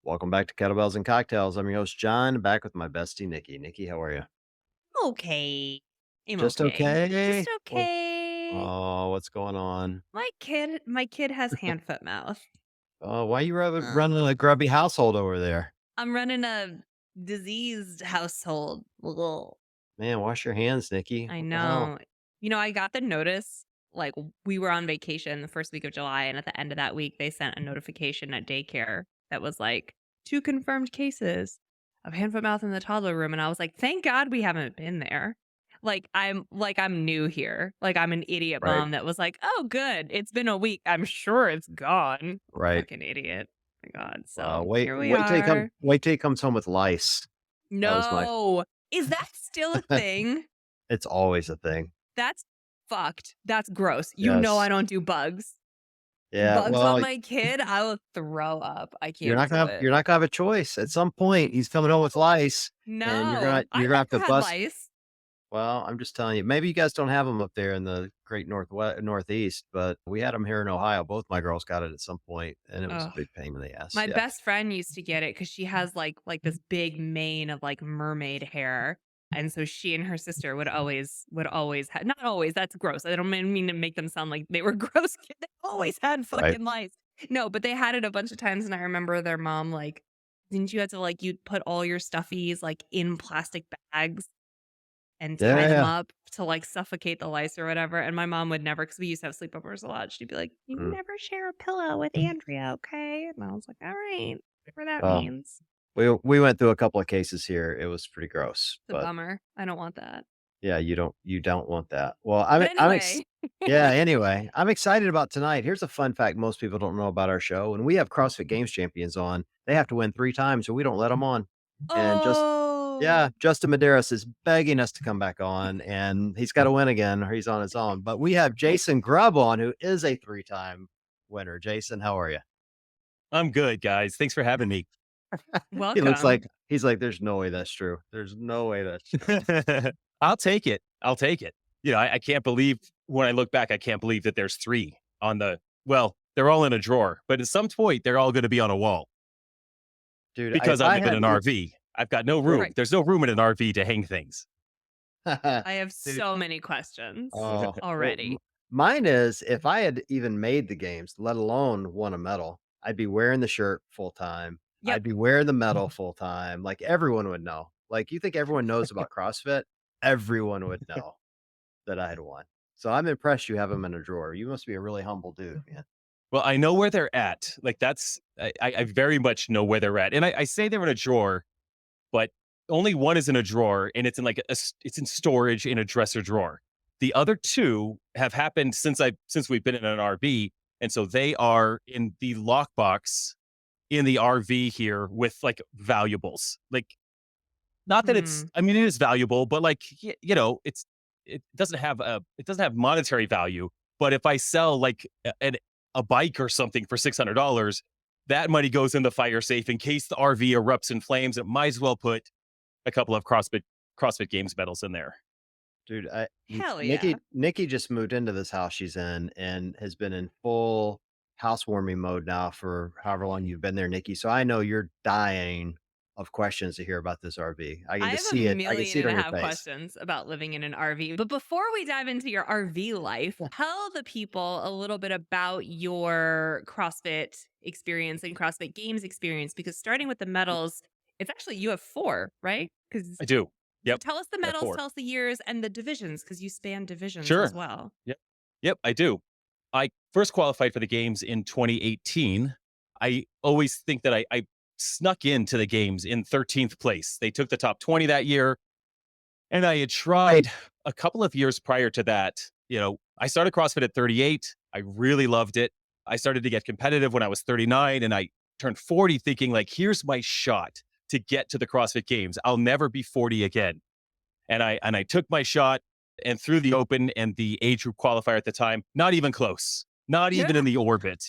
Welcome back to Kettlebells and Cocktails. I'm your host, John, back with my bestie, Nikki. Nikki, how are you? Okay. I'm Just okay. okay? Just Well, okay. oh, what's going on? My kid has hand foot mouth. Oh, why you Uh, running a grubby household over there? I'm running a diseased household. Ugh. Man, wash your hands, Nikki. I What the hell? know. I got the notice. Like we were on vacation the first week of July, and at the end of that week, they sent a notification at daycare that was like 2 confirmed cases of hand foot mouth in the toddler room, and I was like, thank God we haven't been there. I'm new here. Like I'm an idiot Right, mom that was like, oh good, it's been a week. I'm sure it's gone. right. Fucking idiot. My God. So Wait, here we are. wait till he comes home with lice. That was my, No. Is that still a thing? it's always a thing. That's fucked. That's gross. I Yes. don't do bugs. Yeah. Bugs on Well, my kid, I will throw up. I can't do it. you're not gonna have a choice. At some point, he's coming home with lice and No, you're I've gonna have to never had bust. lice. Well, I'm just telling you, maybe you guys don't have them up there in the great Northeast, but we had them here in Ohio. Both my girls got it at some point, and it was a Ugh. big pain in the ass. My Yeah. best friend used to get it because she has like this big mane of like mermaid hair. And so she and her sister would always have, not always, that's gross. I don't mean to make them sound like they were gross kids. They always had Right. fucking lice. No, but they had it a bunch of times. And I remember their mom, like, didn't you have to like, you'd put all your stuffies like in plastic bags and Yeah. tie them Yeah. up to like suffocate the lice or whatever. And my mom would never, because we used to have sleepovers a lot. She'd be like, "You Mm. never share a pillow with Andrea, okay?" And I was like, "All right, whatever that Well, means." we went through a couple of cases here. It was pretty gross, It's a but bummer. I don't want that. yeah, you don't want that. Well, But I'm anyway, yeah. Anyway, I'm excited about tonight. Here's a fun fact most people don't know about our show. When we have CrossFit Games champions on, they have to win 3 times, or we don't let them on. And just oh, Yeah, Justin Medeiros is begging us to come back on, and he's gotta win again or he's on his own. But we have Jason Grubb on, who is a 3-time winner. Jason, how are you? I'm good, guys. Thanks for having me. He looks welcome. like he's like, "There's no way that's true. There's no way that's true." I'll take it. I'll take it. I can't believe when I look back, I can't believe that there's three on well, they're all in a drawer, but at some point, they're all going to be on a wall Dude, I because if I I live in had an e RV. I've got no well room. Right. There's no room in an RV to hang things. I have dude, so many questions well, already. mine is if I had even made the games, let alone won a medal, I'd be wearing the shirt full time. Yep. I'd be wearing the medal full time. Like, everyone would know. Like, you think everyone knows about CrossFit? Everyone would know that I had won. So I'm impressed you have them in a drawer. You must be a really humble dude, man. Well, I know where they're at. Like I very much know where they're at, and I say they're in a drawer, but only one is in a drawer, and it's in like it's in storage in a dresser drawer. The other two have happened since we've been in an RV, and so they are in the lockbox in the RV here with like valuables. Like, not that it's, Hmm. I mean, it is valuable, but like it doesn't have monetary value. But if I sell like a bike or something for $600, that money goes in the fire safe in case the RV erupts in flames. It might as well put a couple of CrossFit Games medals in there. Dude, Hell Nikki yeah. Nikki just moved into this house she's in and has been in full housewarming mode now for however long you've been there, Nikki. So I know you're dying of questions to hear about this RV. I can I just have a see it. I can million see it and on a your half face. questions about living in an RV. But before we dive into your RV life, tell the people a little bit about your CrossFit experience and CrossFit Games experience, because starting with the medals, it's actually you have four, right? Because I do. so Yep. tell us the I have medals, four. tell us the years and the divisions, because you span divisions as Sure. well. Yep. Yep, I do. I first qualified for the games in 2018. I always think that I snuck into the games in 13th place. They took the top 20 that year. And I had tried a couple of years prior to that. I started CrossFit at 38. I really loved it. I started to get competitive when I was 39, and I turned 40 thinking, like, here's my shot to get to the CrossFit Games. I'll never be 40 again. And I took my shot and threw the open and the age group qualifier at the time, not even close, not Yeah. even in the orbit.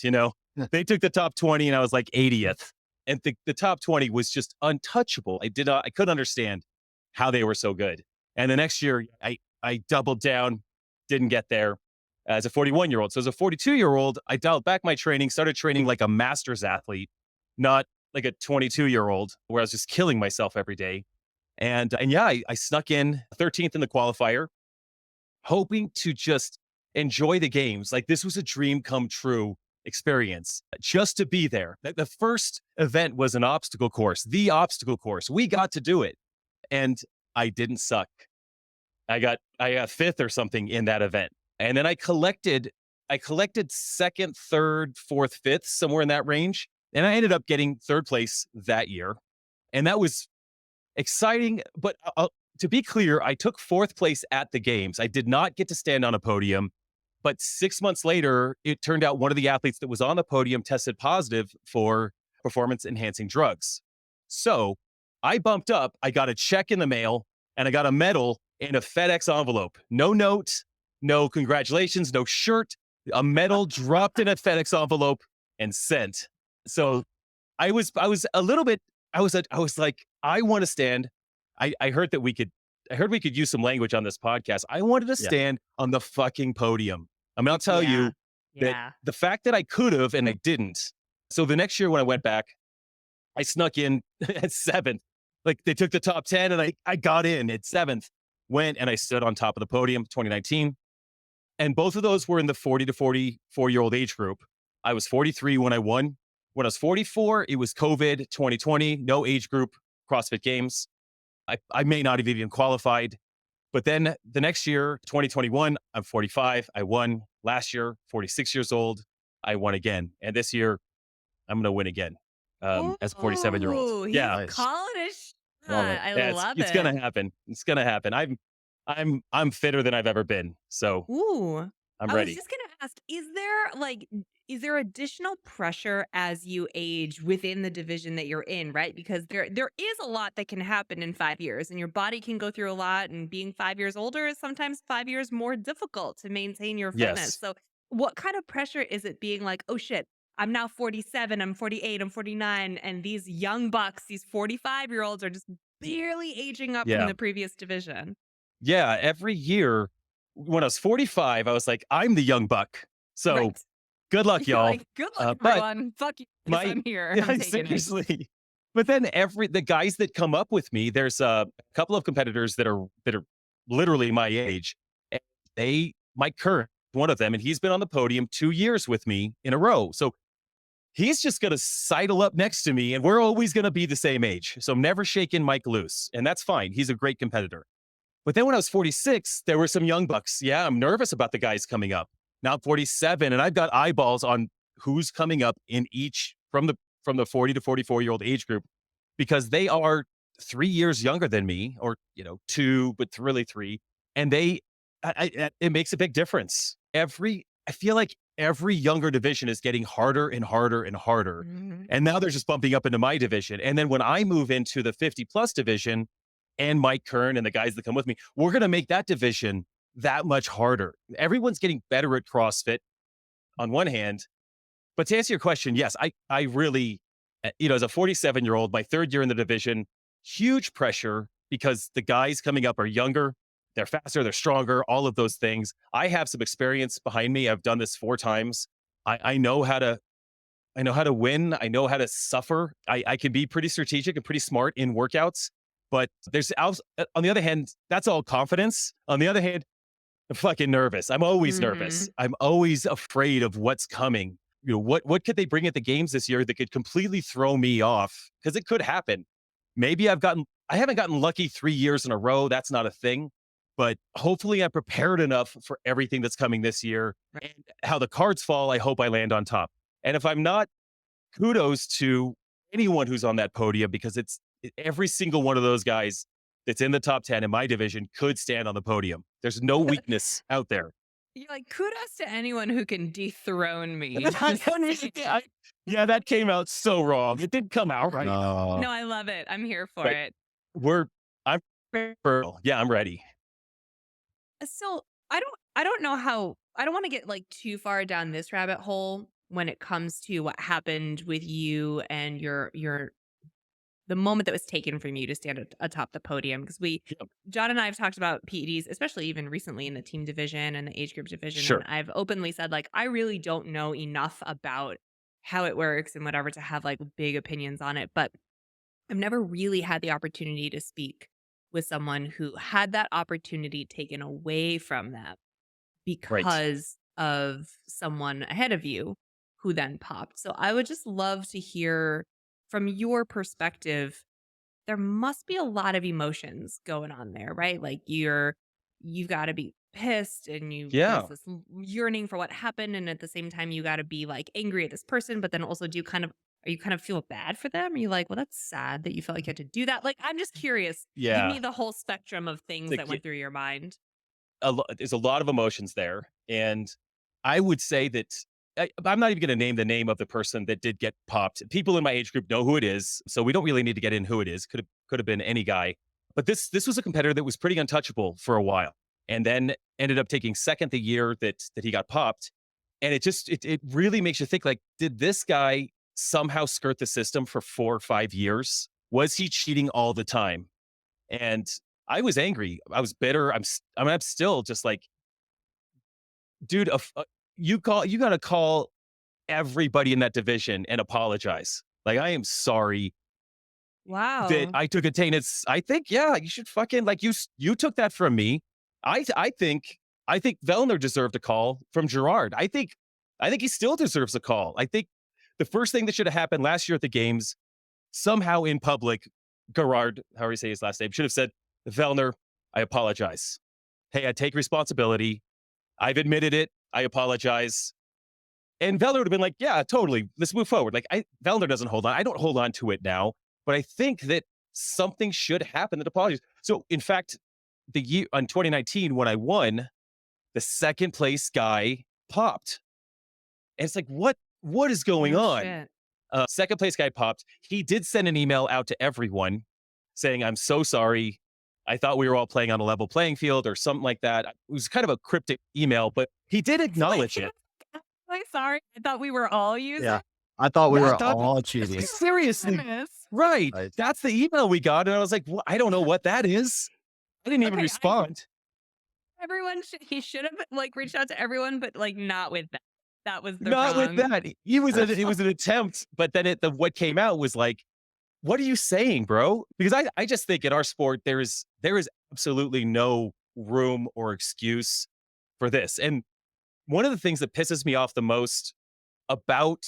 They took the top 20 and I was like 80th. And the top 20 was just untouchable. I couldn't understand how they were so good. And the next year I doubled down, didn't get there as a 41-year-old. So as a 42-year-old, I dialed back my training, started training like a master's athlete, not like a 22-year-old where I was just killing myself every day. And yeah, I snuck in 13th in the qualifier, hoping to just enjoy the games. Like this was a dream come true experience just to be there. The first event was an obstacle course, the obstacle course. We got to do it. And I didn't suck. I got fifth or something in that event. And then I collected second, third, fourth, fifth, somewhere in that range. And I ended up getting third place that year. And that was exciting. But to be clear, I took fourth place at the games. I did not get to stand on a podium. But 6 months later, it turned out one of the athletes that was on the podium tested positive for performance enhancing drugs. So I bumped up, I got a check in the mail, and I got a medal in a FedEx envelope. No note, no congratulations, no shirt, a medal dropped in a FedEx envelope and sent. So I was like, I want to stand. I heard we could use some language on this podcast. I wanted to Yeah. stand on the fucking podium. I mean, I'll tell you that Yeah. the fact that I could have and I didn't. So the next year when I went back, I snuck in at seventh. Like they took the top 10 and I got in at seventh, went and I stood on top of the podium 2019. And both of those were in the 40 to 44-year-old age group. I was 43 when I won. When I was 44, it was COVID 2020, no age group CrossFit Games. I may not have even qualified. But then the next year, 2021, I'm 45. I won. Last year, 46 years old, I won again. And this year, I'm going to win again as a 47-year-old. Ooh, he's Yeah, Nice. calling his Love shot. it. I yeah, love it's it. going to happen. It's going to happen. I'm fitter than I've ever been. So Ooh. I'm I ready. was just gonna ask, is there additional pressure as you age within the division that you're in, right? Because there is a lot that can happen in 5 years, and your body can go through a lot, and being 5 years older is sometimes 5 years more difficult to maintain your fitness. Yes. So what kind of pressure is it being like, oh shit, I'm now 47, I'm 48, I'm 49, and these young bucks, these 45-year-olds are just barely aging up from Yeah. the previous division. Yeah. Every year when I was 45, I was like, I'm the young buck. So Right. good luck, You're y'all. like, good luck, But everyone. Fuck you. Guess I'm here. yeah, I'm taking it. seriously. But then the guys that come up with me, there's a couple of competitors that are literally my age. And Mike Curran, one of them, and he's been on the podium 2 years with me in a row. So he's just going to sidle up next to me and we're always going to be the same age. So I'm never shaking Mike loose. And that's fine. He's a great competitor. But then when I was 46, there were some young bucks. Yeah, I'm nervous about the guys coming up. Now I'm 47 and I've got eyeballs on who's coming up in each from the 40 to 44-year-old age group because they are 3 years younger than me or, 2, but really 3. And it makes a big difference. I feel like every younger division is getting harder and harder and harder. Mhm. And now they're just bumping up into my division. And then when I move into the 50 plus division and Mike Kern and the guys that come with me, we're going to make that division that much harder. Everyone's getting better at CrossFit on one hand. But to answer your question, yes, I really, as a 47-year-old, my third year in the division, huge pressure because the guys coming up are younger, they're faster, they're stronger, all of those things. I have some experience behind me. I've done this 4 times. I know how to win. I know how to suffer. I can be pretty strategic and pretty smart in workouts. But on the other hand, that's all confidence. On the other hand, I'm fucking nervous. I'm always nervous. I'm always afraid of what's coming. What could they bring at the games this year that could completely throw me off? Because it could happen. Maybe I haven't gotten lucky 3 years in a row. That's not a thing. But hopefully I'm prepared enough for everything that's coming this year. And how the cards fall, I hope I land on top. And if I'm not, kudos to anyone who's on that podium because every single one of those guys that's in the top 10 in my division could stand on the podium. There's no weakness out there. You're like, kudos to anyone who can dethrone me. Yeah, that came out so wrong. It didn't come out right. No. No, I love it. I'm here for But it. I'm I'm ready. So I don't know how, I don't want to get like too far down this rabbit hole when it comes to what happened with you and the moment that was taken from you to stand atop the podium. Because Yep. John and I have talked about PEDs, especially even recently in the team division and the age group division. Sure. And I've openly said, like, I really don't know enough about how it works and whatever to have like big opinions on it. But I've never really had the opportunity to speak with someone who had that opportunity taken away from them Right. because of someone ahead of you who then popped. So I would just love to hear from your perspective. There must be a lot of emotions going on there, right? Like you've got to be pissed and there's Yeah. this yearning for what happened, and at the same time you got to be like angry at this person, but then also do you kind of are you kind of feel bad for them? Are you like, well, that's sad that you felt like you had to do that? Like, I'm just curious. Give Yeah. me the whole spectrum of things that The, went through your mind. there's a lot of emotions there. And I would say that I'm not even going to name the name of the person that did get popped. People in my age group know who it is, so we don't really need to get in who it is. Could have been any guy. But this was a competitor that was pretty untouchable for a while, and then ended up taking second the year that he got popped. And it really makes you think, like, did this guy somehow skirt the system for 4 or 5 years? Was he cheating all the time? And I was angry. I was bitter. I'm still just like, dude, you got to call everybody in that division and apologize. Like, I am sorry that Wow. I took attendance. I think, yeah, you should fucking like you took that from me. I think Vellner deserved a call from Gerard. I think he still deserves a call. I think the first thing that should have happened last year at the games, somehow in public, Gerard, however you say his last name, should have said, Vellner, I apologize. Hey, I take responsibility. I've admitted it. I apologize. And Vellner would have been like, yeah, totally. Let's move forward. Like, Vellner doesn't hold on. I don't hold on to it now, but I think that something should happen that apologies. So, in fact, the year on 2019 when I won, the second place guy popped, and it's like, what is going No on? shit. Second place guy popped. He did send an email out to everyone saying, I'm so sorry. I thought we were all playing on a level playing field or something like that. It was kind of a cryptic email, but he did Wait, acknowledge it. I'm sorry. I thought we were all using. Yeah. I thought we I were thought, all cheating. seriously, Goodness. right. Right. That's the email we got. And I was like, well, I don't know what that is. I didn't even Okay, respond. he should have like reached out to everyone, but like not with that. That was the Not with wrong. that. It was an attempt, but then what came out was like, what are you saying, bro? Because I just think in our sport, there is absolutely no room or excuse for this. And one of the things that pisses me off the most about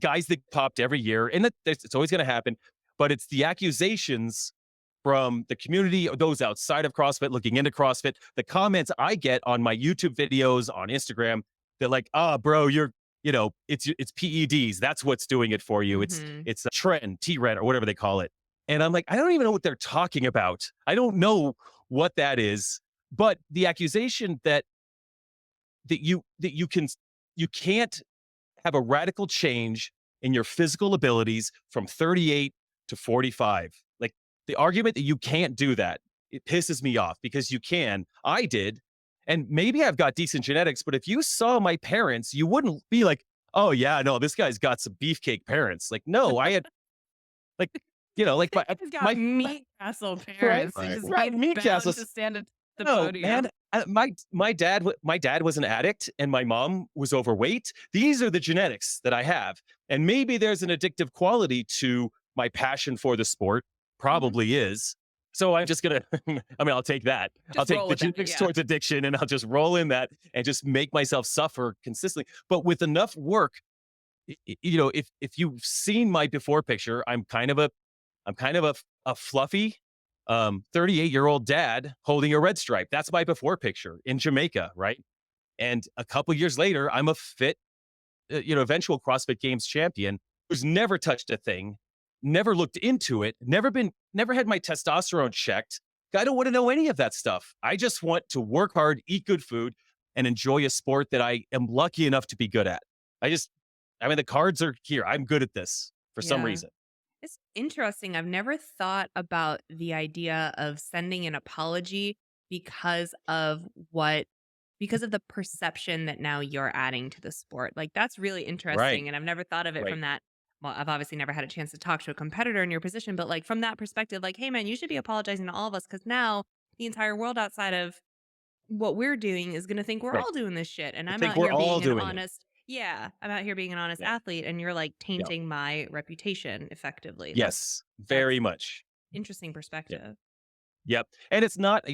guys that popped every year, and it's always going to happen, but it's the accusations from the community, or those outside of CrossFit looking into CrossFit, the comments I get on my YouTube videos, on Instagram, they're like, bro, it's PEDs. That's what's doing it for you. Mhm. It's a trend, T-Red, or whatever they call it. And I'm like, I don't even know what they're talking about. I don't know what that is. But the accusation that you can't have a radical change in your physical abilities from 38 to 45. Like, the argument that you can't do that, it pisses me off because you can. I did. And maybe I've got decent genetics, but if you saw my parents, you wouldn't be like, oh, yeah, no, this guy's got some beefcake parents. Like, no, I had, like, like He's got my meat castle right, parents. He Right. just right, he's meat bound castles. to stand at the No, podium. man. My dad was an addict, and my mom was overweight. These are the genetics that I have, and maybe there's an addictive quality to my passion for the sport. Mhm. Probably is. So I'm just gonna. I mean, I'll take that. I'll Just take roll the with that, genetics yeah. towards addiction, and I'll just roll in that and just make myself suffer consistently. But with enough work, if you've seen my before picture, I'm kind of a fluffy 38-year-old dad holding a red stripe. That's my before picture in Jamaica, right? And a couple years later, I'm a fit, eventual CrossFit Games champion who's never touched a thing, never looked into it, never had my testosterone checked. I don't want to know any of that stuff. I just want to work hard, eat good food, and enjoy a sport that I am lucky enough to be good at. The cards are here. I'm good at this for some Yeah. reason. It's interesting. I've never thought about the idea of sending an apology because of what because of the perception that now you're adding to the sport. Like that's really Right, interesting and I've never thought of it right. from that. Well, I've obviously never had a chance to talk to a competitor in your position, but like from that perspective, like, hey man, you should be apologizing to all of us because now the entire world outside of what we're doing is going to think we're Right. all doing this shit. And I I'm think out we're here all being an doing it. honest, Yeah, I'm out here being an honest Yeah. athlete, and you're like Yeah. tainting my reputation effectively. Yes, That's very much. interesting Yeah. perspective. Yep. And it's not,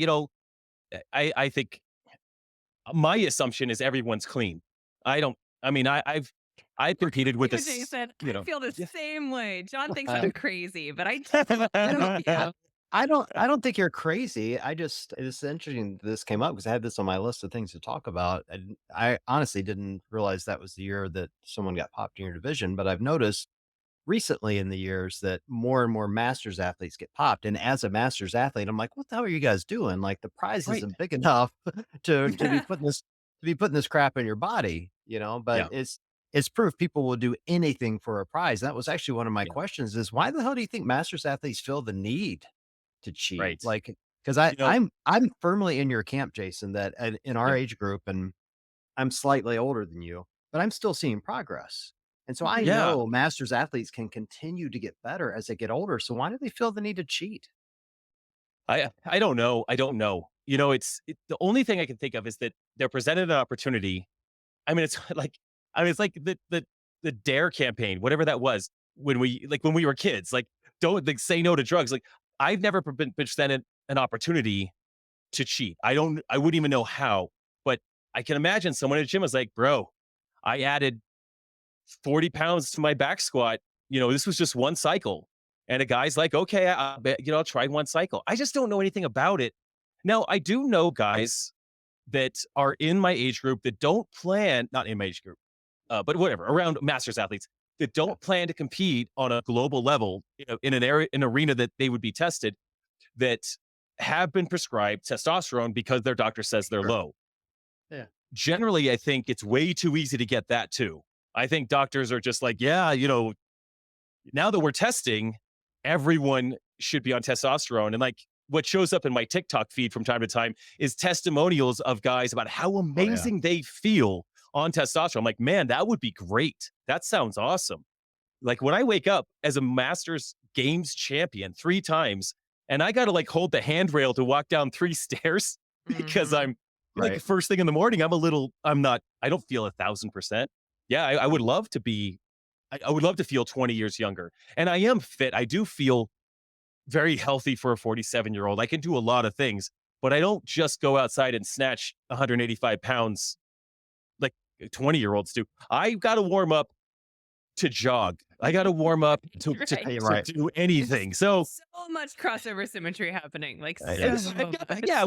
I think my assumption is everyone's clean. I don't, I mean, I've competed with this, Jason, I feel the Yeah. same way. John thinks Uh, I'm crazy, but I don't yeah. I don't think you're crazy. It's interesting this came up because I had this on my list of things to talk about. And I honestly didn't realize that was the year that someone got popped in your division, but I've noticed recently in the years that more and more masters athletes get popped. And as a masters athlete, I'm like, what the hell are you guys doing? Like the prize Right. isn't big enough to be putting this crap in your body, but Yeah. it's proof people will do anything for a prize. That was actually one of my Yeah. questions is why the hell do you think masters athletes feel the need to cheat? Right. Like, because I You know, I'm firmly in your camp, Jason, that in our yeah. age group, and I'm slightly older than you, but I'm still seeing progress. And so I Yeah. know masters athletes can continue to get better as they get older. So why do they feel the need to cheat? I don't know. I don't know. The only thing I can think of is that they're presented an opportunity. I mean, it's like, it's like the Dare campaign, whatever that was when we were kids, like, don't like say no to drugs. Like, I've never been presented an opportunity to cheat. I wouldn't even know how, but I can imagine someone at a gym was like, bro, I added 40 pounds to my back squat. This was just one cycle. And a guy's like, okay, I'll try one cycle. I just don't know anything about it. Now, I do know guys that are in my age group that don't plan, not in my age group, but whatever, around masters athletes that don't plan to compete on a global level, in an arena that they would be tested, that have been prescribed testosterone because their doctor says they're Sure. low. Yeah. Generally, I think it's way too easy to get that too. I think doctors are just like, yeah, now that we're testing, everyone should be on testosterone. And like what shows up in my TikTok feed from time to time is testimonials of guys about how Oh yeah. amazing they feel on testosterone. I'm like, man, that would be great. That sounds awesome. Like when I wake up as a Masters Games champion 3 times, and I got to like hold the handrail to walk down 3 stairs because Mhm. I'm like Right. first thing in the morning, I don't feel 1,000%. Yeah, I would love to be, I would love to feel 20 years younger. And I am fit. I do feel very healthy for a 47-year-old. I can do a lot of things, but I don't just go outside and snatch 185 pounds like 20-year-olds do. I've got to warm up to jog. I got to warm up to, to, Right. You're to right. do anything. So, So much crossover symmetry happening. Like Yeah. so much. yeah,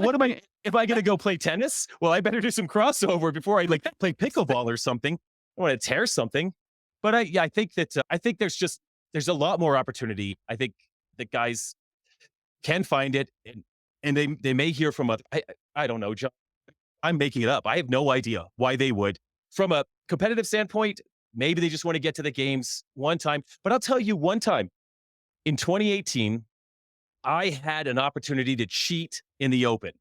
if I going to go play tennis? Well, I better do some crossover before I like play pickleball or something. I want to tear something. But I think that, there's a lot more opportunity. I think that guys can find it, and they may hear from other, I don't know, John. I'm making it up. I have no idea why they would. From a competitive standpoint, maybe they just want to get to the games one time. But I'll tell you, one time in 2018, I had an opportunity to cheat in the Open.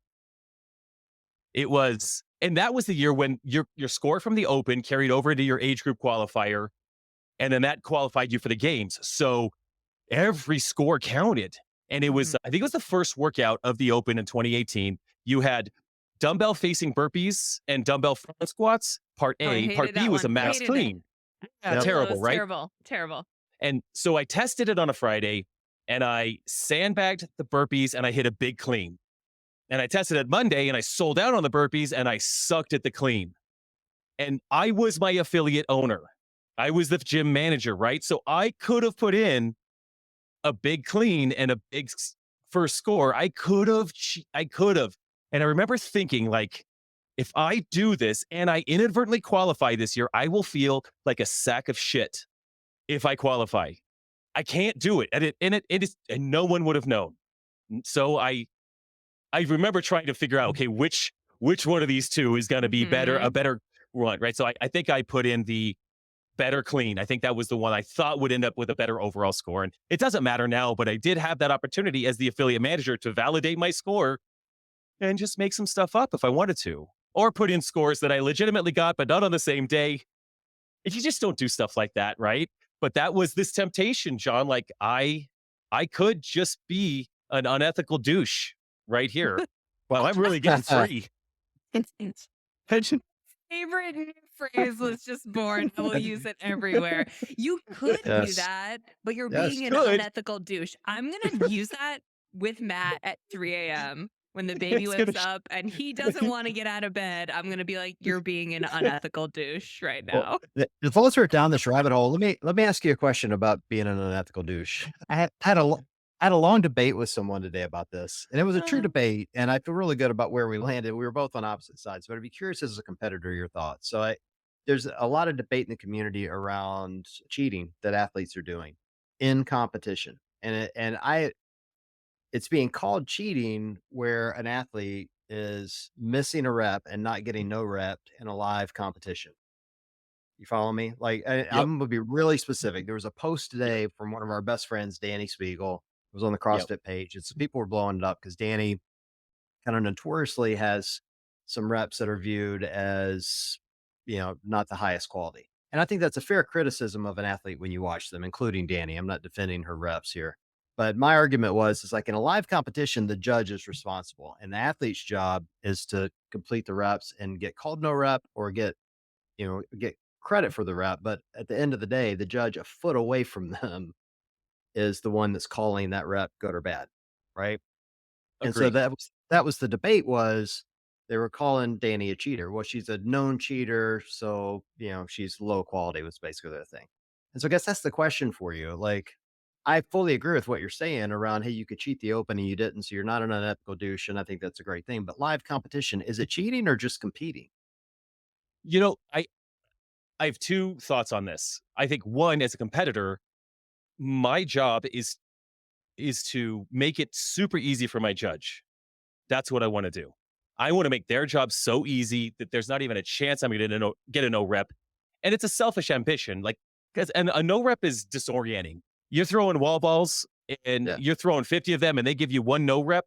And that was the year when your score from the Open carried over into your age group qualifier, and then that qualified you for the games. So every score counted. And Mhm. I think it was the first workout of the Open in 2018. You had dumbbell facing burpees and dumbbell front squats, part Oh, I A. Part hated B that was a one. max Hated it. clean. Yeah, Yep. Oh, it terrible, was right? terrible. Terrible. And so I tested it on a Friday, and I sandbagged the burpees and I hit a big clean. And I tested it Monday and I sold out on the burpees and I sucked at the clean. And I was my affiliate owner. I was the gym manager, right? So I could have put in a big clean and a big first score. I could have. And I remember thinking, like, if I do this and I inadvertently qualify this year, I will feel like a sack of shit if I qualify. I can't do it. And no one would have known. So I remember trying to figure out, okay, which one of these two is going to be a Mhm. better one, right? So I think I put in the better clean. I think that was the one I thought would end up with a better overall score. And it doesn't matter now, but I did have that opportunity as the affiliate manager to validate my score and just make some stuff up if I wanted to, or put in scores that I legitimately got, but not on the same day. If you just don't do stuff like that, right? But that was this temptation, John. Like I could just be an unethical douche right here. Well, I'm really getting free. It's favorite new phrase was just born. I will use it everywhere. You could do Yes. that, but you're Yes. being an Good. unethical douche. I'm gonna use that with Matt at 3 a.m. when the baby It's gonna. wakes up and he doesn't want to get out of bed. I'm gonna be like, "You're being an unethical douche right Well, now." if let's start down this rabbit hole, let me ask you a question about being an unethical douche. I had a long debate with someone today about this, and it was a true Uh, debate, and I feel really good about where we landed. We were both on opposite sides, but I'd be curious as a competitor your thoughts. There's a lot of debate in the community around cheating that athletes are doing in competition, it's being called cheating where an athlete is missing a rep and not getting no rep in a live competition. You follow me? Yep. I'm gonna be really specific. There was a post today from one of our best friends, Danny Spiegel. It was on the Yep. CrossFit page. It's people were blowing it up because Danny kind of notoriously has some reps that are viewed as, not the highest quality. And I think that's a fair criticism of an athlete when you watch them, including Danny. I'm not defending her reps here. But my argument was, it's like in a live competition, the judge is responsible, and the athlete's job is to complete the reps and get called no rep or get credit for the rep. But at the end of the day, the judge a foot away from them is the one that's calling that rep good or bad. Right. And so Agree. that was the debate was they were calling Danny a cheater. Well, she's a known cheater, so she's low quality was basically their thing. And so I guess that's the question for you. Like, I fully agree with what you're saying around, hey, you could cheat the open and you didn't, so you're not an unethical douche, and I think that's a great thing. But live competition, is it cheating or just competing? You know, I have two thoughts on this. I think one, as a competitor, my job is to make it super easy for my judge. That's what I want to do. I want to make their job so easy that there's not even a chance I'm going to get a no rep. And it's a selfish ambition, like because and a no rep is disorienting. You're throwing wall balls and Yeah. you're throwing 50 of them, and they give you one no rep.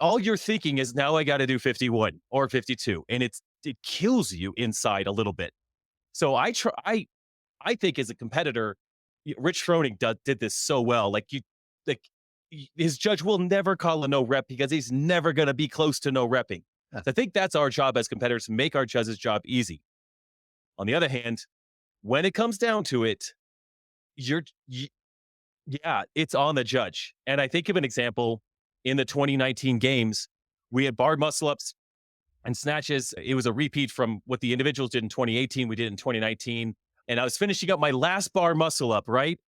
All you're thinking is now I got to do 51 or 52, and it kills you inside a little bit. So I think as a competitor, Rich Froning did this so well. Like his judge will never call a no rep because he's never going to be close to no repping. Yeah. So I think that's our job as competitors, to make our judge's job easy. On the other hand, when it comes down to it, you're, y yeah, it's on the judge. And I think of an example in the 2019 games, we had bar muscle ups and snatches. It was a repeat from what the individuals did in 2018. We did in 2019. And I was finishing up my last bar muscle up, right?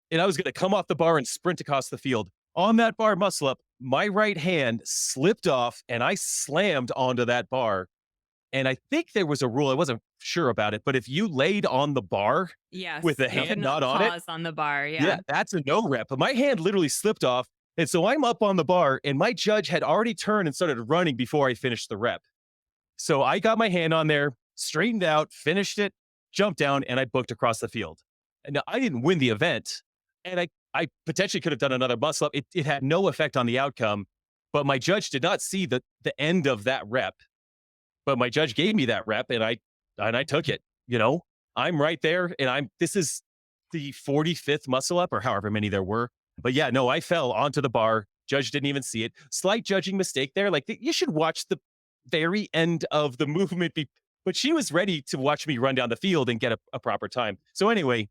And I was going to come off the bar and sprint across the field. On that bar muscle up, my right hand slipped off and I slammed onto that bar. And I think there was a rule, I wasn't sure about it, but if you laid on the bar yes, with the you hand could not not on it, pause on the bar. yeah, Yeah. that's a no rep. But my hand literally slipped off. And so I'm up on the bar, and my judge had already turned and started running before I finished the rep. So I got my hand on there, straightened out, finished it, jumped down, and I booked across the field. And now I didn't win the event, and I potentially could have done another muscle up. It had no effect on the outcome, but my judge did not see the end of that rep. But my judge gave me that rep, and I took it. I'm right there, and this is the 45th muscle up or however many there were. But yeah, no, I fell onto the bar. Judge didn't even see it. Slight judging mistake there. Like, you should watch the very end of the movement. But she was ready to watch me run down the field and get a proper time. So anyway,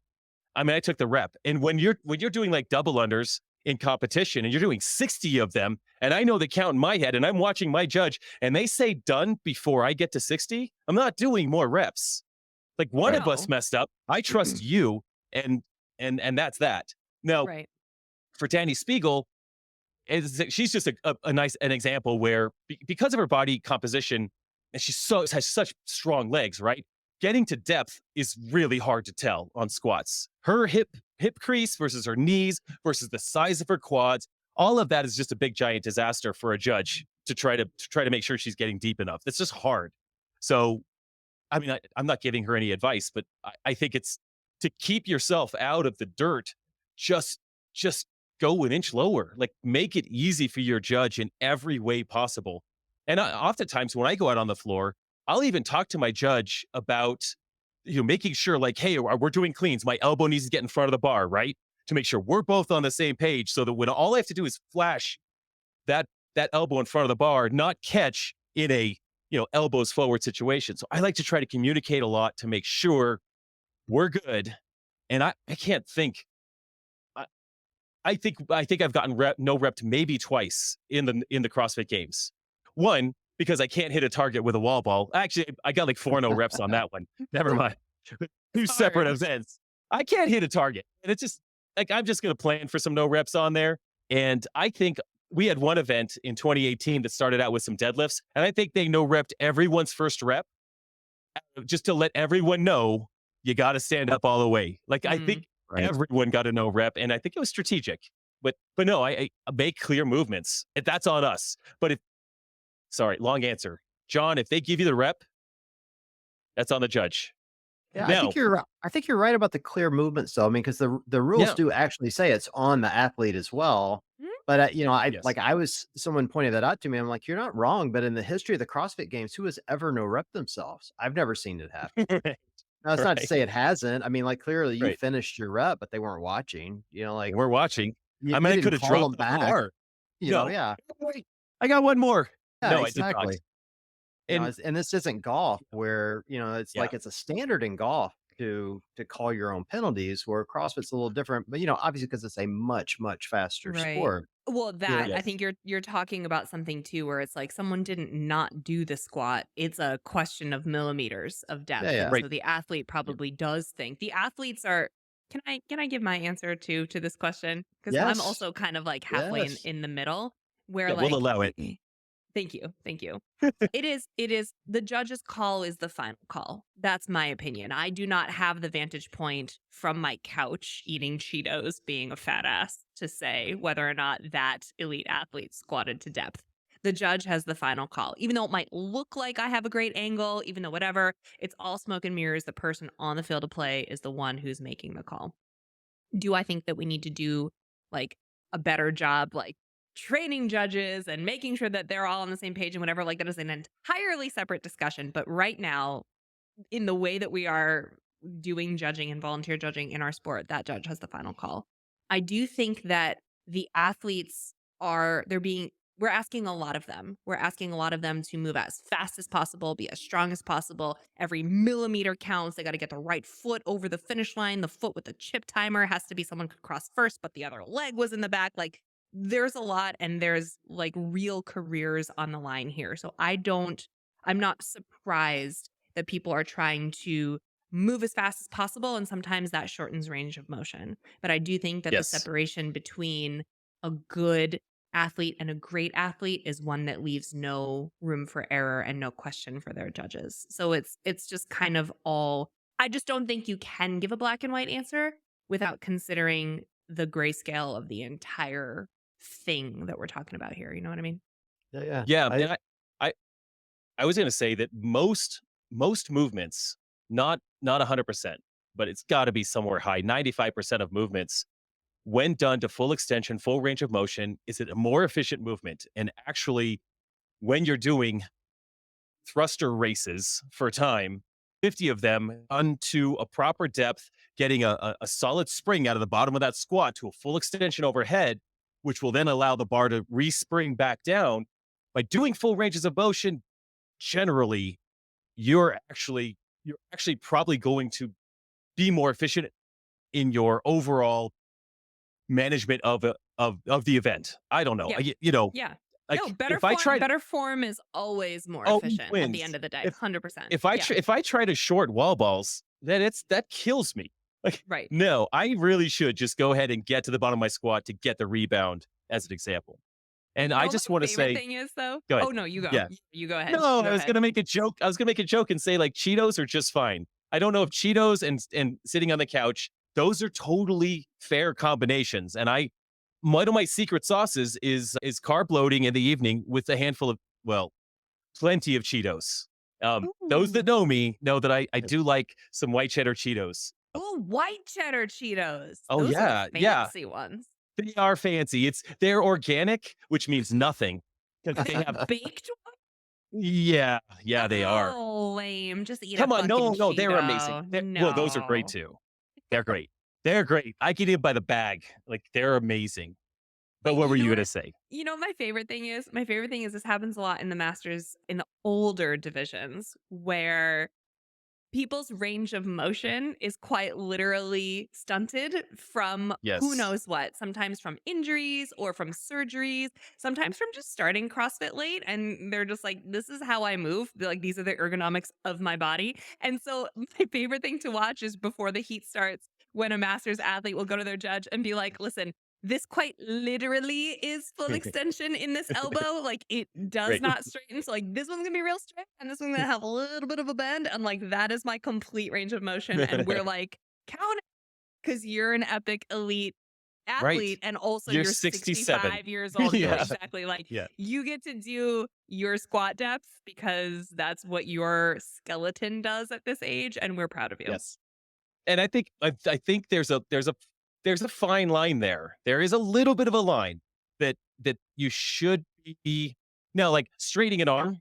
I mean, I took the rep. And when you're doing like double unders in competition and you're doing 60 of them, and I know the count in my head, and I'm watching my judge, and they say done before I get to 60, I'm not doing more reps. Like, one Right. of us No. messed up. I trust you, and that's that. Now, Right. for Danny Spiegel, she's just a nice an example where because of her body composition, and has such strong legs, right? Getting to depth is really hard to tell on squats. Her hip crease versus her knees versus the size of her quads, all of that is just a big giant disaster for a judge to try to make sure she's getting deep enough. It's just hard. So, I mean, I'm not giving her any advice, but I think it's to keep yourself out of the dirt. Just go an inch lower. Like, make it easy for your judge in every way possible. And oftentimes when I go out on the floor, I'll even talk to my judge about making sure, like, hey, we're doing cleans. My elbow needs to get in front of the bar, right? To make sure we're both on the same page, so that when all I have to do is flash that elbow in front of the bar, not catch in a elbows forward situation. So I like to try to communicate a lot to make sure we're good. And I can't think. I, I think I've gotten no repped maybe twice in the CrossFit Games. One, because I can't hit a target with a wall ball. Actually, I got like 4 no reps on that one. Never mind. Two It's separate hard. events. I can't hit a target. And it's just like I'm just gonna plan for some no reps on there. And I think we had one event in 2018 that started out with some deadlifts. And I think they no repped everyone's first rep just to let everyone know you got to stand up all the way. Like I Mm. think Right. everyone got a no rep, and I think it was strategic. But no, I make clear movements. That's on us. But if sorry, long answer, John, if they give you the rep, that's on the judge. Yeah, Now, I think you're right about the clear movements though. I mean, because the rules yeah, do actually say it's on the athlete as well. Mm. But I yes, like I was someone pointed that out to me. I'm like, you're not wrong. But in the history of the CrossFit Games, who has ever no rep themselves? I've never seen it happen. right, Now, it's not to right, say it hasn't. I mean, like clearly you right. finished your rep, but they weren't watching. They Like we're watching. I mean, you I didn't could have call them dropped the back. bar. No, Yeah, wait, I got one more. yeah, No, I did not. exactly. And And this isn't golf where, it's yeah, like it's a standard in golf to call your own penalties, where CrossFit's a little different, but obviously because it's a much, much faster Right. sport. Well, You that know, I yes, think you're talking about something too where it's like someone didn't not do the squat. It's a question of millimeters of yeah, depth. And yeah. right. so the athlete Yep. probably does think. The athletes are can I give my answer to this question? Because I'm Yes. also kind of like halfway Yes. in the middle where Yeah, we'll like allow it. thank you. Thank you. It is the judge's call is the final call. That's my opinion. I do not have the vantage point from my couch eating Cheetos, being a fat ass, to say whether or not that elite athlete squatted to depth. The judge has the final call. Even though it might look like I have a great angle, even though whatever, it's all smoke and mirrors. The person on the field of play is the one who's making the call. Do I think that we need to do like a better job, like training judges and making sure that they're all on the same page and whatever? Like that is an entirely separate discussion. But right now, in the way that we are doing judging and volunteer judging in our sport, that judge has the final call. I do think that the athletes they're being, we're asking a lot of them. We're asking a lot of them to move as fast as possible, be as strong as possible. Every millimeter counts. They got to get the right foot over the finish line. The foot with the chip timer has to be someone could cross first, but the other leg was in the back. Like there's a lot and there's like real careers on the line here. So I'm not surprised that people are trying to move as fast as possible. And sometimes that shortens range of motion. But I do think that the Yes, separation between a good athlete and a great athlete is one that leaves no room for error and no question for their judges. So it's just kind of all I just don't think you can give a black and white answer without considering the grayscale of the entire thing that we're talking about here. You know what I mean? Yeah, yeah. yeah. I And I I was going to say that most movements, not 100%, but it's got to be somewhere high. 95% of movements, when done to full extension, full range of motion, is it a more efficient movement? And actually, when you're doing thruster races for time, 50 of them onto a proper depth, getting a solid spring out of the bottom of that squat to a full extension overhead, which will then allow the bar to respring back down. By doing full ranges of motion, generally you're actually probably going to be more efficient in your overall management of the event. I don't know. Yeah. Yeah. No, Like better if I form try to better form is always more always efficient at the wins. end of the day. If 100%. if I Yeah. if I try to short wall balls, then that kills me. Like Right. no, I really should just go ahead and get to the bottom of my squat to get the rebound as an example. And You I know what just my want to favorite say, thing is though? go ahead. Oh no, you go. Yeah. You go ahead. No, You I go was ahead. gonna make a joke. I was gonna make a joke and say like Cheetos are just fine. I don't know if Cheetos and sitting on the couch, those are totally fair combinations. And one of my secret sauces is carb loading in the evening with a handful of, well, plenty of Cheetos. Those that Ooh. know me know that I do like some white cheddar Cheetos. Ooh, white cheddar Cheetos. Oh Those are the yeah, yeah. fancy ones. They are fancy. They're organic, which means nothing. Are Because they they have baked ones? yeah, they are. Oh, lame. Just eat a Come on, fucking no, they're amazing. Cheeto. Well, those are great No. too. They're great. They're great. I get it by the bag. Like they're amazing. But But what were you know you what? going to say? You know what my favorite thing is? My favorite thing is this happens a lot in the Masters in the older divisions where people's range of motion is quite literally stunted from who Yes. knows what, sometimes from injuries or from surgeries, sometimes from just starting CrossFit late. And they're just like, this is how I move. They're like, these are the ergonomics of my body. And so, my favorite thing to watch is before the heat starts, when a Masters athlete will go to their judge and be like, listen, this quite literally is full extension in this elbow. Like it does Right. not straighten. So like this one's gonna be real straight and this one's gonna have a little bit of a bend. And like that is my complete range of motion. And we're like, count it because you're an epic elite Right. athlete and also You're you're 67. 65 years old. Yeah, Yeah. exactly. Like Yeah. you get to do your squat depth because that's what your skeleton does at this age. And we're proud of you. Yes. And I think there's a fine line there. There is a little bit of a line that you should be now, like straightening an arm.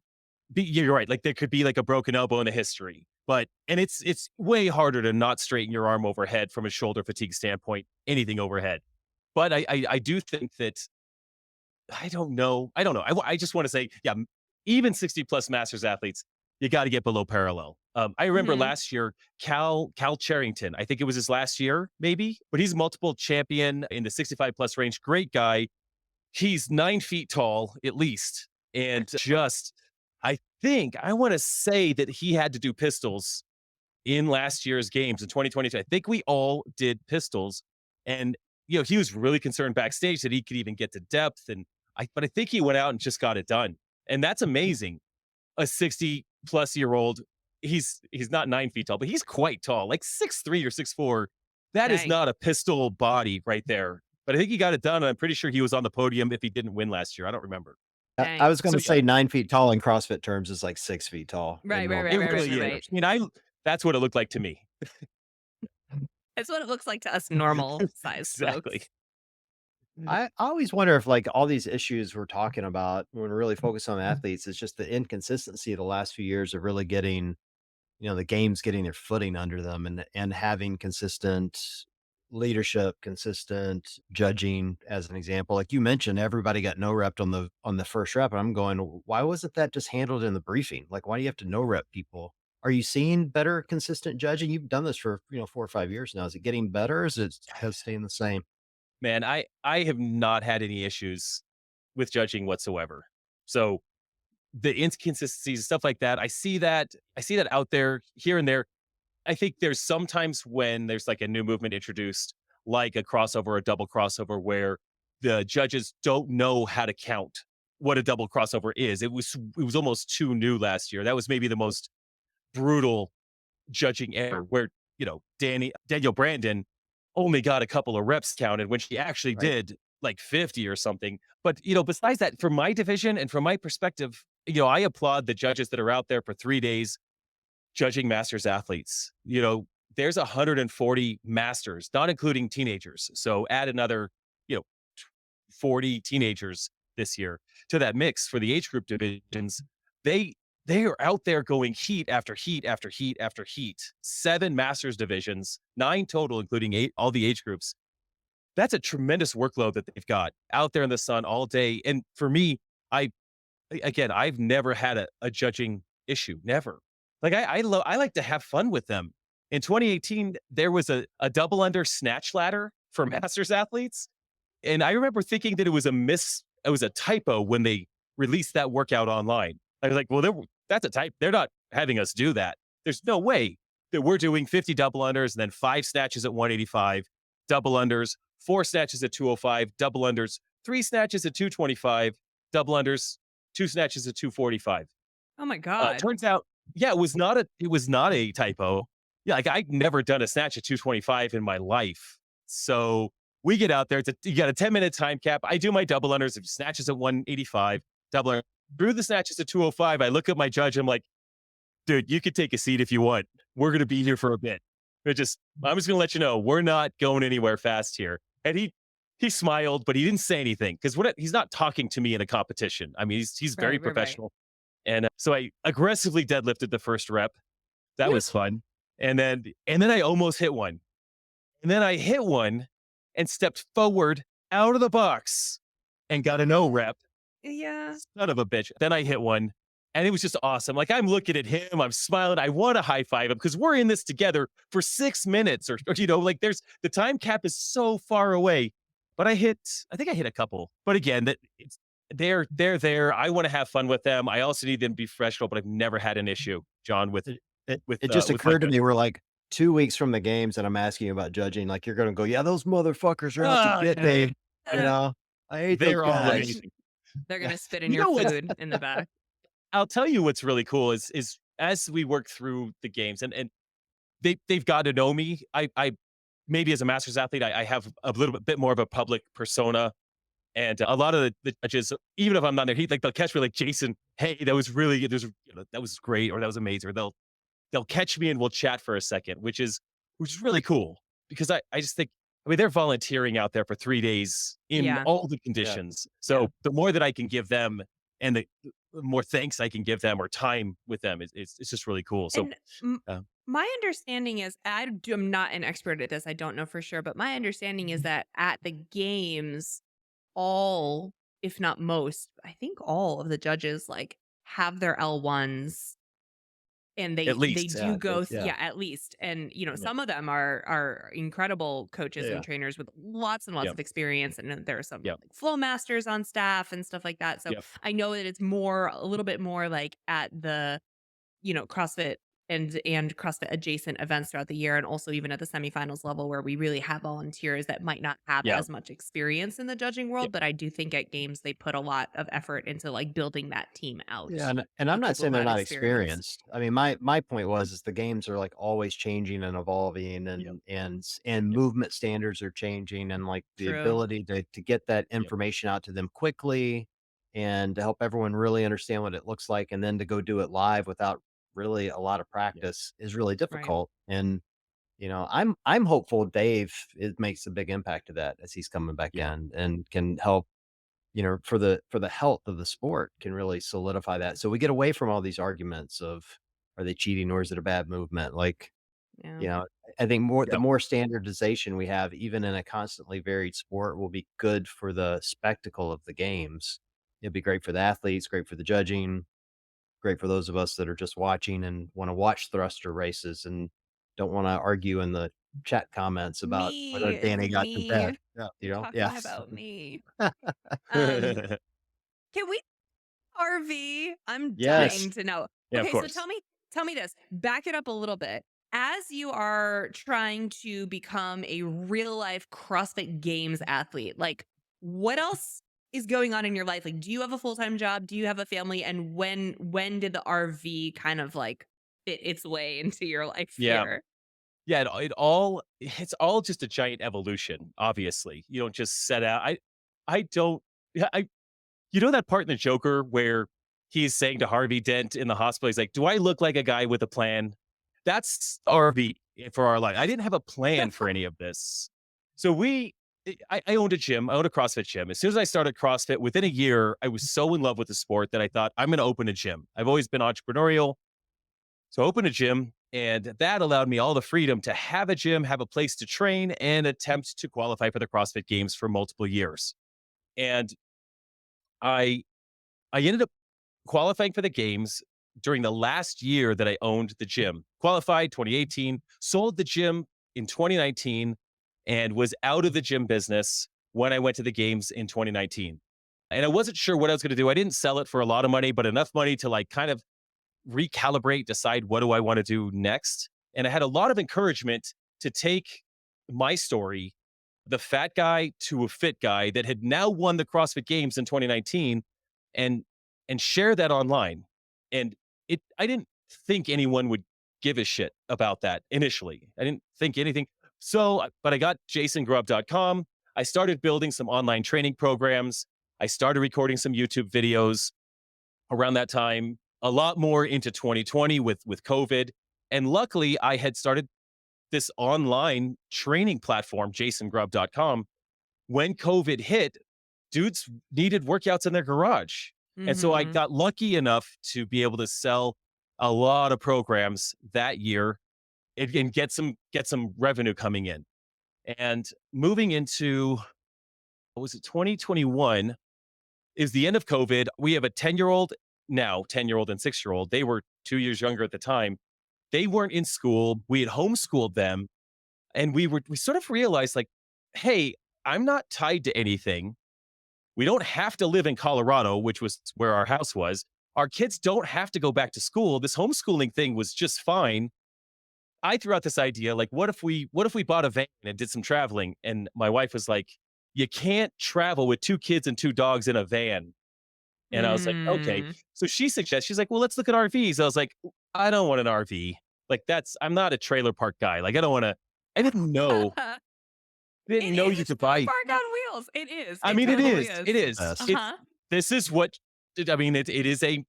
You're right. Like there could be like a broken elbow in the history, but and it's way harder to not straighten your arm overhead from a shoulder fatigue standpoint. Anything overhead, but I do think that I don't know. I just want to say, yeah, even 60 plus masters athletes, you got to get below parallel. I remember Mhm. last year, Cal Charrington, I think it was his last year, maybe, but he's multiple champion in the 65 plus range. Great guy. He's 9 feet tall, at least. And just, I want to say that he had to do pistols in last year's games in 2022. I think we all did pistols. And, he was really concerned backstage that he could even get to depth. But I think he went out and just got it done. And that's amazing. A 60-plus-year-old, he's not 9 feet tall, but he's quite tall, like 6'3" or 6'4". That is Dang. not a pistol body right there. But I think he got it done. And I'm pretty sure he was on the podium if he didn't win last year. I don't remember. I Dang. was So gonna yeah, say 9 feet tall in CrossFit terms is like 6 feet tall in Right, right, normal right, it right, right, really right, CrossFit right. is. terms. I mean, that's what it looked like to me. It's what it looks like to us normal sized Exactly. folks. I always wonder if like all these issues we're talking about when we're really focused on athletes, it's just the inconsistency of the last few years of really getting, the games getting their footing under them and having consistent leadership, consistent judging as an example. Like you mentioned, everybody got no rep on the first rep. And I'm going, why wasn't that just handled in the briefing? Like, why do you have to no rep people? Are you seeing better consistent judging? You've done this for 4 or 5 years now. Is it getting better or is it has staying the same? Man, I have not had any issues with judging whatsoever. So the inconsistencies, stuff like that, I see that out there here and there. I think there's sometimes when there's like a new movement introduced, like a crossover or a double crossover, where the judges don't know how to count what a double crossover is. It was almost too new last year. That was maybe the most brutal judging ever, where Daniel Brandon only got a couple of reps counted when she actually Right. did like 50 or something. But besides that, from my division and from my perspective, I applaud the judges that are out there for 3 days judging masters athletes. There's 140 masters, not including teenagers. So add another, you know, 40 teenagers this year to that mix for the age group divisions. They they are out there going heat after heat after heat after heat. 7 masters divisions, 9 total, including 8, all the age groups. That's a tremendous workload that they've got out there in the sun all day. And for me, I again, I've never had a judging issue. Never. Like I like to have fun with them. In 2018, there was a double under snatch ladder for masters athletes. And I remember thinking that it was a typo when they released that workout online. I was like, well, that's a type. They're not having us do that. There's no way that we're doing 50 double unders and then 5 snatches at 185, double unders, 4 snatches at 205, double unders, 3 snatches at 225, double unders, 2 snatches at 245. Oh my God. Turns out, yeah, it was not a typo. Yeah, like I'd never done a snatch at 225 in my life. So we get out there. You got a 10-minute time cap. I do my double unders, if snatches at 185, double under. Through the snatches at 205, I look at my judge. I'm like, dude, you could take a seat if you want. We're going to be here for a bit. I'm just going to let you know, we're not going anywhere fast here. And he smiled, but he didn't say anything because he's not talking to me in a competition. I mean, he's very Right, right, right. professional. And so I aggressively deadlifted the first rep. That was fun. And then I almost hit one. And then I hit one and stepped forward out of the box and got a no rep. Yeah. Son of a bitch. Then I hit one and it was just awesome. Like I'm looking at him, I'm smiling. I want to high five him because we're in this together for 6 minutes or, like there's the time cap is so far away. But I think I hit a couple. But again, they're there. I want to have fun with them. I also need them to be professional, but I've never had an issue, John, with It it just with my occurred to me, we're like 2 weeks from the games, and I'm asking you about judging, like, you're gonna go, "Yeah, those motherfuckers are out to oh, get yeah. me," you know? "I hate those They're all guys." amazing. They're gonna spit in You your know what's food in the back. I'll tell you what's really cool is as we work through the games and they've got to know me. I maybe as a masters athlete, I have a little bit more of a public persona. And a lot of the judges, even if I'm not there, like they'll catch me like Jason, hey, that was great or that was amazing. Or they'll catch me and we'll chat for a second, which is really cool because I just think I mean they're volunteering out there for 3 days in Yeah. all the Yeah. conditions. Yeah. So the more that I can give them and the more thanks I can give them or time with them, it's just really cool. So And m uh, my understanding is I'm not an expert at this, I don't know for sure, but my understanding is that at the games, all, if not most, I think all of the judges, like, have their L1s. And at they least, do Yeah, they go yeah, yeah, at least. And, yeah, some of them are incredible coaches and yeah, trainers with lots and lots yeah, of experience, and then there are some, yeah, like, flow masters on staff and stuff like that. So, yeah, I know that it's a little bit more, like, at the, CrossFit and CrossFit adjacent events throughout the year, and also even at the semifinals level where we really have volunteers that might not have yeah, as much experience in the judging yeah, world, but I do think at games they put a lot of effort into, like, building that team out yeah, and I'm with not people saying who they're have not experience. experienced. I mean, my point was is the games are, like, always changing and evolving yeah, and yeah, movement standards are changing and, like, the True. ability to get that yeah, information out to them quickly and to help everyone really understand what it looks like and then to go do it live without really a lot of yeah, practice is really Right. difficult, and, I'm hopeful Dave, it makes a big impact to that as he's coming back yeah, in and can help, for the health of the sport can really solidify that. So we get away from all these arguments of are they cheating or is it a bad movement? Like, Yeah. you know, I think the yeah, more standardization we have, even in a constantly varied sport, will be good for the spectacle of the games. It'd be great for the athletes, great for the judging, great for those of us that are just watching and want to watch thruster races and don't want to argue in the chat comments about whether Me, Danny got to bed. me. Yeah, You're yeah. talking about me. Um, can we RV? I'm yeah, Yes. dying to know. yeah, of Okay, so course. tell me this. Back it up a little bit. As you are trying to become a real life CrossFit Games athlete, like what else is going on in your life? Like, do you have a full-time job? Do you have a family? And when did the RV kind of like fit its way into your life Yeah, here? yeah. It's all just a giant evolution. Obviously, you don't just set out. I don't. Yeah, you know that part in the Joker where he's saying to Harvey Dent in the hospital, he's like, "Do I look like a guy with a plan?" That's RV for our life. I didn't have a plan for any of this. So I owned a gym. I owned a CrossFit gym. As soon as I started CrossFit, within a year, I was so in love with the sport that I thought I'm going to open a gym. I've always been entrepreneurial, so I opened a gym, and that allowed me all the freedom to have a gym, have a place to train, and attempt to qualify for the CrossFit Games for multiple years. And I I ended up qualifying for the games during the last year that I owned the gym. Qualified 2018, sold the gym in 2019, and was out of the gym business when I went to the games in 2019. And I wasn't sure what I was going to do. I didn't sell it for a lot of money, but enough money to like kind of recalibrate, decide what do I want to do next. And I had a lot of encouragement to take my story, the fat guy to a fit guy that had now won the CrossFit Games in 2019 and share that online. And I didn't think anyone would give a shit about that initially. I didn't think anything. So, but I got jasongrubb.com. I started building some online training programs. I started recording some YouTube videos around that time, a lot more into 2020 with COVID. And luckily, I had started this online training platform, jasongrubb.com. When COVID hit, dudes needed workouts in their garage. And so I Mhm. got lucky enough to be able to sell a lot of programs that year and get some revenue coming in. And moving into what was it 2021? is the end of COVID. We have a 10-year-old now, 10-year-old and 6-year-old. They were 2 years younger at the time. They weren't in school. We had homeschooled them. And we sort of realized like, hey, I'm not tied to anything. We don't have to live in Colorado, which was where our house was. Our kids don't have to go back to school. This homeschooling thing was just fine. I threw out this idea, like, what if we bought a van and did some traveling? And my wife was like, you can't travel with 2 kids and 2 dogs in a van. And I was like, okay. Mm. So she's like, well, let's look at RVs. I was like, I don't want an RV. Like I'm not a trailer park guy. Like I didn't know, It you is could a buy. park on wheels. It is. I It mean, it totally is, is. it is. Yes. It's, Uh-huh. this is what, I mean, it is a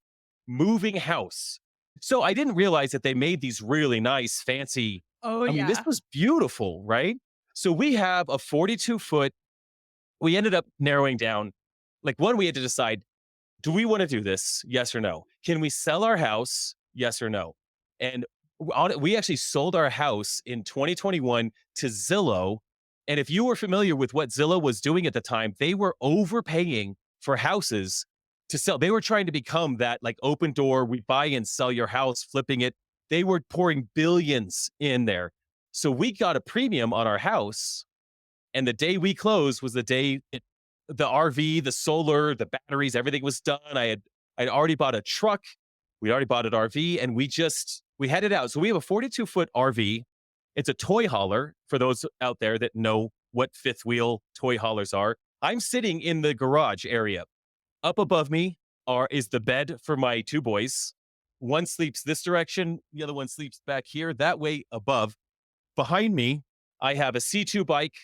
moving house. So I didn't realize that they made these really nice, fancy. Oh, I mean, this yeah. was beautiful, right? So we have a 42-foot. We ended up narrowing down. Like one, we had to decide, do we want to do this? Yes or no? Can we sell our house? Yes or no? And we actually sold our house in 2021 to Zillow. And if you were familiar with what Zillow was doing at the time, they were overpaying for houses to sell. They were trying to become that like open door, we buy and sell your house, flipping it. They were pouring billions in there. So we got a premium on our house. And the day we closed was the day the RV, the solar, the batteries, everything was done. I'd already bought a truck. We already bought an RV, and we headed out. So we have a 42-foot RV. It's a toy hauler for those out there that know what fifth wheel toy haulers are. I'm sitting in the garage area. Up above me is the bed for my 2 boys. One sleeps this direction, the other one sleeps back here, that way above. Behind me, I have a C2 bike.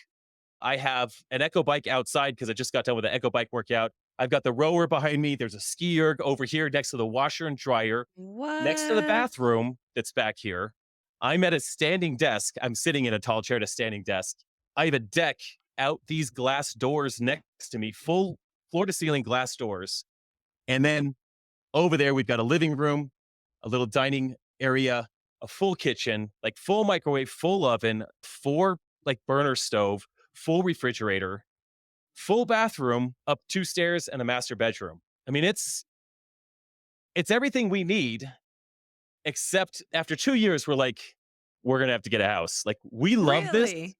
I have an Echo bike outside because I just got done with the Echo bike workout. I've got the rower behind me. There's a ski erg over here next to the washer and dryer. Next to the What? bathroom that's back here, I'm at a standing desk. I'm sitting in a tall chair at a standing desk. I have a deck out these glass doors next to me, full floor to ceiling glass doors. And then over there, we've got a living room, a little dining area, a full kitchen, like full microwave, full oven, 4 like burner stove, full refrigerator, full bathroom, up 2 stairs, and a master bedroom. I mean, it's everything we need, except after 2 years, we're like, we're gonna have to get a house. Like, we love this, Really?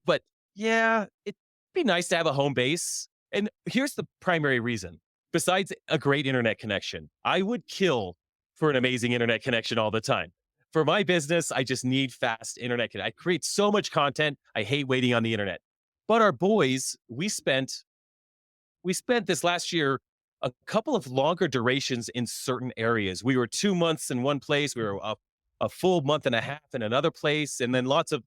but yeah, it'd be nice to have a home base. And here's the primary reason. Besides a great internet connection, I would kill for an amazing internet connection all the time. For my business, I just need fast internet. I create so much content. I hate waiting on the internet. But our boys, we spent this last year a couple of longer durations in certain areas. We were 2 months in one place. We were a full month and a half in another place, and then lots of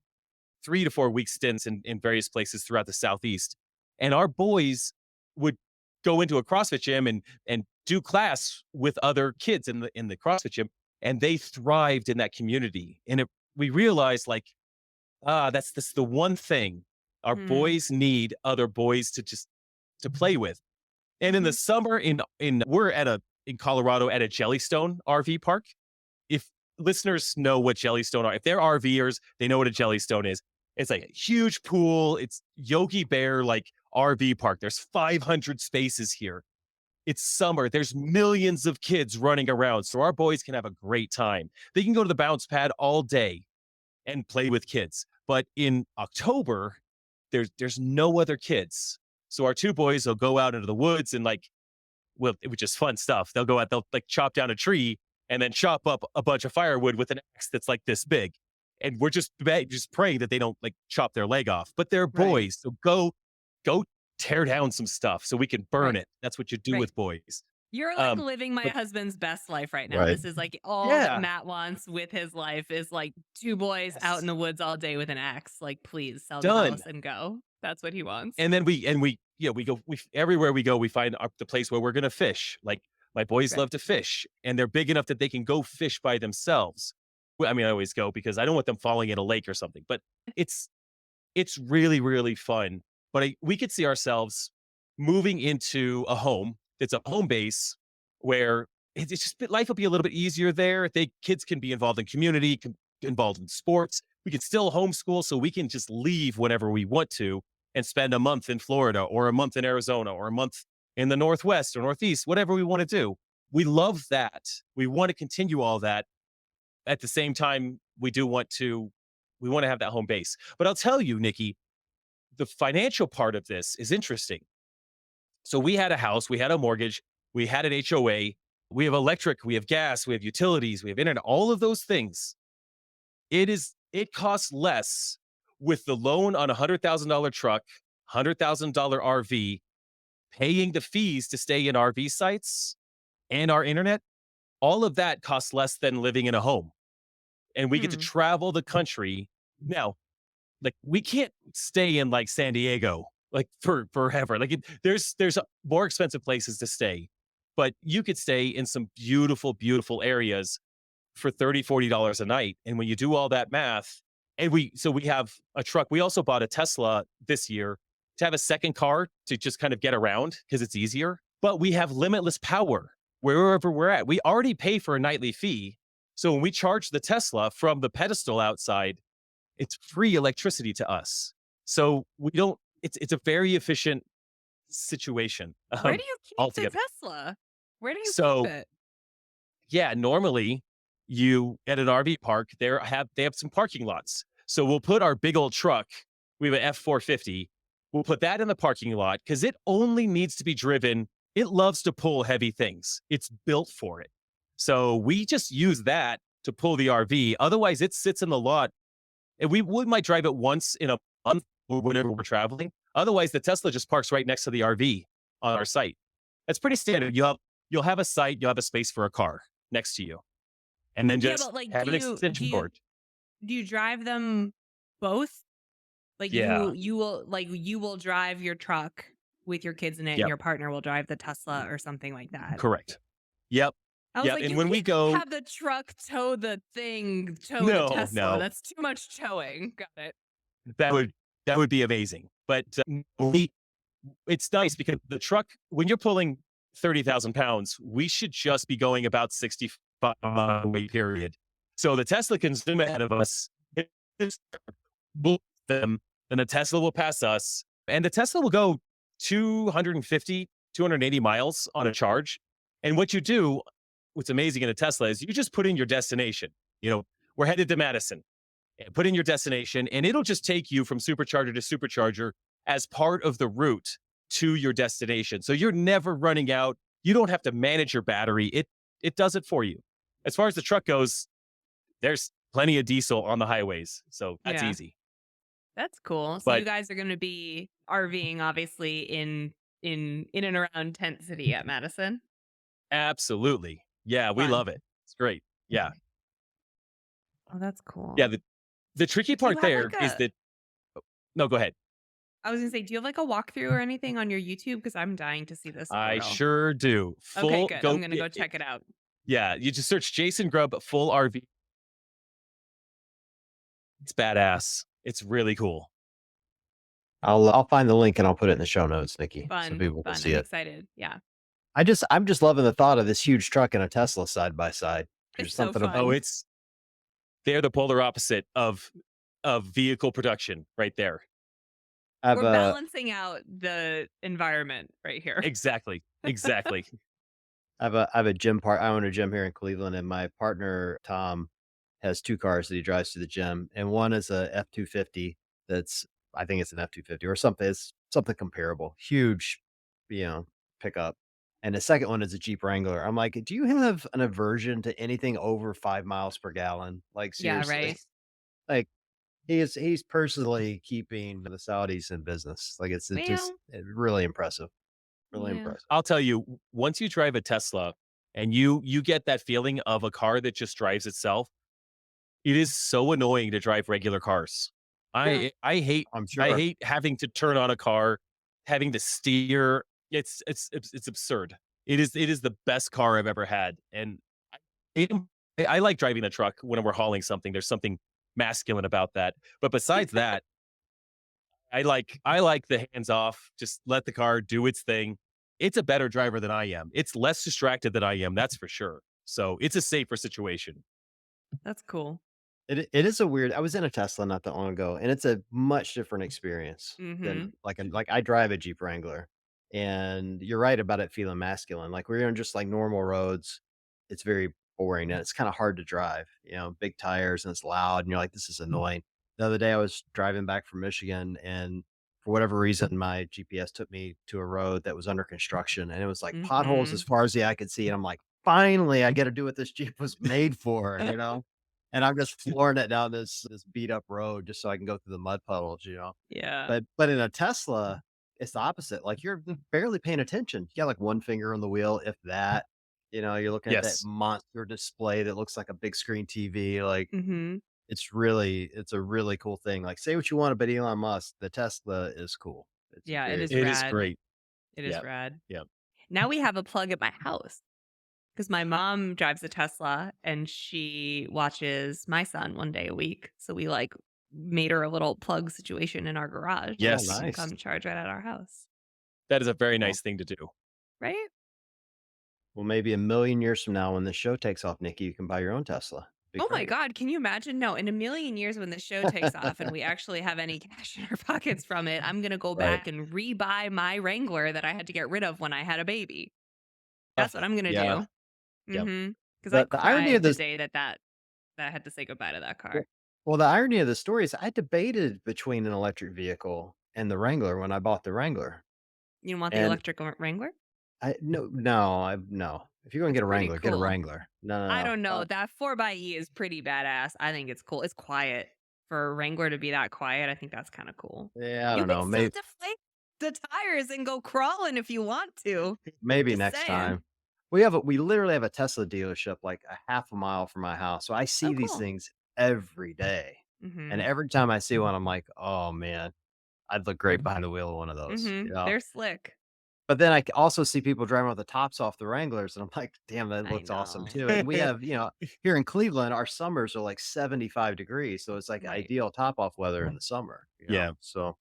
3 to 4 week stints in various places throughout the Southeast. And our boys would go into a CrossFit gym and do class with other kids in the CrossFit gym, and they thrived in that community. And we realized like, that's the one thing our Hmm. boys need other boys to play with. And in the Mhm. summer, we're in Colorado at a Jellystone RV park. If listeners know what Jellystone are, if they're RVers, they know what a Jellystone is. It's like a huge pool. It's Yogi Bear like RV park. There's 500 spaces here. It's summer. There's millions of kids running around. So our boys can have a great time. They can go to the bounce pad all day and play with kids. But in October, there's no other kids. So our 2 boys will go out into the woods and like, well, it was just fun stuff. They'll go out, they'll like chop down a tree and then chop up a bunch of firewood with an axe that's like this big. And we're just praying that they don't like chop their leg off. But they're Right. boys. So go tear down some stuff so we can burn Right. it. That's what you do Right. with boys. You're like Um, living my but husband's best life right now. Right. This is like all that yeah, Matt wants with his life is like 2 boys out in yes, the woods all day with an axe. Like, please sell the done. house and go. That's what he wants. And then we go, everywhere we go, we find the place where we're going to fish. Like my boys Right. love to fish and they're big enough that they can go fish by themselves. Well, I mean, I always go because I don't want them falling in a lake or something, but it's, it's really, really fun. But we could see ourselves moving into a home that's a home base where it's just life will be a little bit easier there. Kids can be involved in community, involved in sports. We can still homeschool, so we can just leave whenever we want to and spend a month in Florida or a month in Arizona or a month in the Northwest or Northeast, whatever we want to do. We love that. We want to continue all that. At the same time, we want to have that home base. But I'll tell you, Nikki, the financial part of this is interesting. So we had a house, we had a mortgage, we had an HOA, we have electric, we have gas, we have utilities, we have internet, all of those things. It costs less with the loan on a $100,000 truck, $100,000 RV, paying the fees to stay in RV sites and our internet. All of that costs less than living in a home. And we get to Hmm. travel the country. Now, like we can't stay in like San Diego like for forever. Like there's more expensive places to stay, but you could stay in some beautiful areas for $30, $40 a night. And when you do all that math, and we have a truck. We also bought a Tesla this year to have a second car to just kind of get around because it's easier. But we have limitless power wherever we're at. We already pay for a nightly fee. So when we charge the Tesla from the pedestal outside, it's free electricity to us. So we don't, it's a very efficient situation Where do you keep the altogether. Tesla? Where do you keep So it? yeah, normally you at an RV park, they have some parking lots. So we'll put our big old truck, we have an F450, we'll put that in the parking lot because it only needs to be driven. It loves to pull heavy things. It's built for it. So we just use that to pull the RV. Otherwise, it sits in the lot and we might drive it once in a month or whenever we're traveling. Otherwise, the Tesla just parks right next to the RV on our site. That's pretty standard. You'll have a site, you'll have a space for a car next to you, and then Yeah, just but like, have an extension cord. do you drive them both? Like Yeah. you will drive your truck with your kids in it, and Yep. your partner will drive the Tesla or something like that. Correct. Yep. I was Yep. like, And you when we can't go, have the truck tow the thing, tow the no, Tesla. no, That's too much towing. Got it. that would that would be amazing. But it's nice because the truck, when you're pulling 30,000 pounds, we should just be going about 65 mile weight period. So the Tesla can zoom ahead of us. We'll them, then the Tesla will pass us, and the Tesla will go 250, 280 miles on a charge. And what you do, what's amazing in a Tesla is you just put in your destination. We're headed to Madison. Put in your destination, and it'll just take you from supercharger to supercharger as part of the route to your destination. So you're never running out. You don't have to manage your battery. It does it for you. As far as the truck goes, there's plenty of diesel on the highways, so that's Yeah. easy. That's cool. So you But guys are going to be RVing, obviously, in and around Tent City at Madison. absolutely, yeah, we Fun. love it. It's great. Yeah, Oh, that's cool. yeah. The tricky Do you part have there like is a? that. No, go ahead. I was gonna say, do you have like a walkthrough or anything on your YouTube? Because I'm dying to see this for I real. sure do. Okay, Full good. I'm go. gonna go check it out. Yeah, you just search Jason Grubb full RV. It's badass. It's really cool. I'll find the link and I'll put it in the show notes, Nikki, so Fun, people can fun. see I'm it. excited. Yeah, I'm just loving the thought of this huge truck and a Tesla side by side. There's it's so something Oh, fun. they're the polar opposite of vehicle production right there. I have We're a balancing out the environment right here. Exactly. Exactly. I have a gym part. I own a gym here in Cleveland, and my partner Tom has 2 cars that he drives to the gym, and one is a F250 that's I think it's an F250 or something. It's something comparable, huge, you know, pickup. And the second one is a Jeep Wrangler. I'm like, do you have an aversion to anything over 5 miles per gallon? Like Yeah, seriously, right. like he's personally keeping the Saudis in business. Like it's just Well, really impressive, really yeah. impressive. I'll tell you, once you drive a Tesla and you get that feeling of a car that just drives itself, it is so annoying to drive regular cars. I hate I'm I sure. hate having to turn on a car, having to steer. It's absurd. It is the best car I've ever had, and it, I like driving a truck when we're hauling something. There's something masculine about that. But besides that, I like the hands off. Just let the car do its thing. It's a better driver than I am. It's less distracted than I am. That's for sure. So it's a safer situation. That's cool. It is a weird I was in a Tesla not that long ago, and it's a much different experience Mm-hmm. than like I drive a Jeep Wrangler, And you're right about it feeling masculine. Like we're on just like normal roads, it's very boring and it's kind of hard to drive, big tires and it's loud and you're like, this is annoying. The other day I was driving back from Michigan and for whatever reason, my GPS took me to a road that was under construction and it was like potholes as Mhm. far as the eye could see. And I'm like, finally, I get to do what this Jeep was made for. And I'm just flooring it down this beat up road just so I can go through the mud puddles. Yeah. But in a Tesla, it's the opposite. Like you're barely paying attention. You got like one finger on the wheel, if that. You're looking at that Yes. monster display that looks like a big screen TV. Like Mhm. it's a really cool thing. Like say what you want about Elon Musk, the Tesla is cool. It's Yeah, it very is It cool. is rad. great. It is Yeah. rad. Yeah. Now we have a plug at my house because my mom drives a Tesla and she watches my son one day a week. So we like made her a little plug situation in our garage so Oh, she Yes. can nice. come charge right at our house. That is a very Well, nice thing to do. Right? well, maybe a million years from now when the show takes off, Nikki, you can buy your own Tesla. Be Oh my great. God. Can you imagine? No, in a million years when the show takes off and we actually have any cash in our pockets from it, I'm going to go Right. back and re-buy my Wrangler that I had to get rid of when I had a baby. Uh, That's what I'm going to yeah. do. Yep. Because I The irony of cried the this day that I had to say goodbye to that car. Well, the irony of the story is I debated between an electric vehicle and the Wrangler when I bought the Wrangler. You want the And electric Wrangler? no. If you're gonna It's get a pretty Wrangler, get a cool. Wrangler. No, I no, don't no. know. That 4xe is pretty badass. I think it's cool. It's quiet. For a Wrangler to be that quiet, I think that's kind of cool. Yeah, I You don't can know. still deflate the tires and go crawling if you want to. Maybe Just next saying. time. We literally have a Tesla dealership like a half a mile from my house. So I Oh, see these cool. things every day. And Mhm. every time I see one, I'm like, oh man, I'd look great behind the wheel of one of those. Mhm. They're slick. But then I also see people driving with the tops off the Wranglers, and I'm like, "Damn, that I looks awesome know. too." And we have, here in Cleveland, our summers are like 75 degrees, so it's like Right. ideal top off weather in the summer. Yeah. So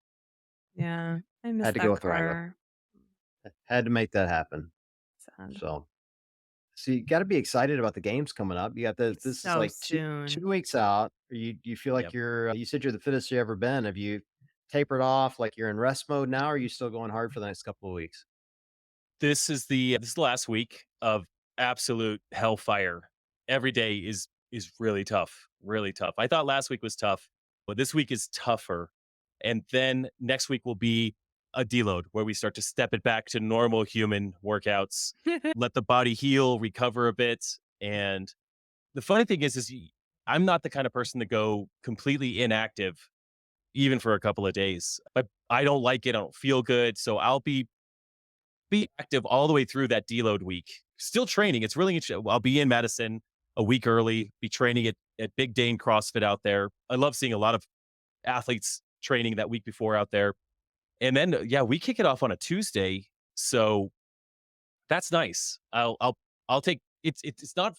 Yeah. I I miss had to go that with the Wrangler. car. Had to make that happen. Sad. So you got to be excited about the games coming up. You got It's this is so like two soon. 2 weeks out. You feel like Yep. you said you're the fittest you ever been. Have you tapered off? Like you're in rest mode now? Or are you still going hard for the next couple of weeks? This is the last week of absolute hellfire. Every day is really tough, really tough. I thought last week was tough, but this week is tougher. And then next week will be a deload where we start to step it back to normal human workouts, let the body heal, recover a bit. And the funny thing is I'm not the kind of person to go completely inactive even for a couple of days. But I don't like it. I don't feel good. So I'll be active all the way through that deload week. Still training. It's really interesting. I'll be in Madison a week early, be training at Big Dane CrossFit out there. I love seeing a lot of athletes training that week before out there. And then yeah, we kick it off on a Tuesday. So that's nice. I'll take it's not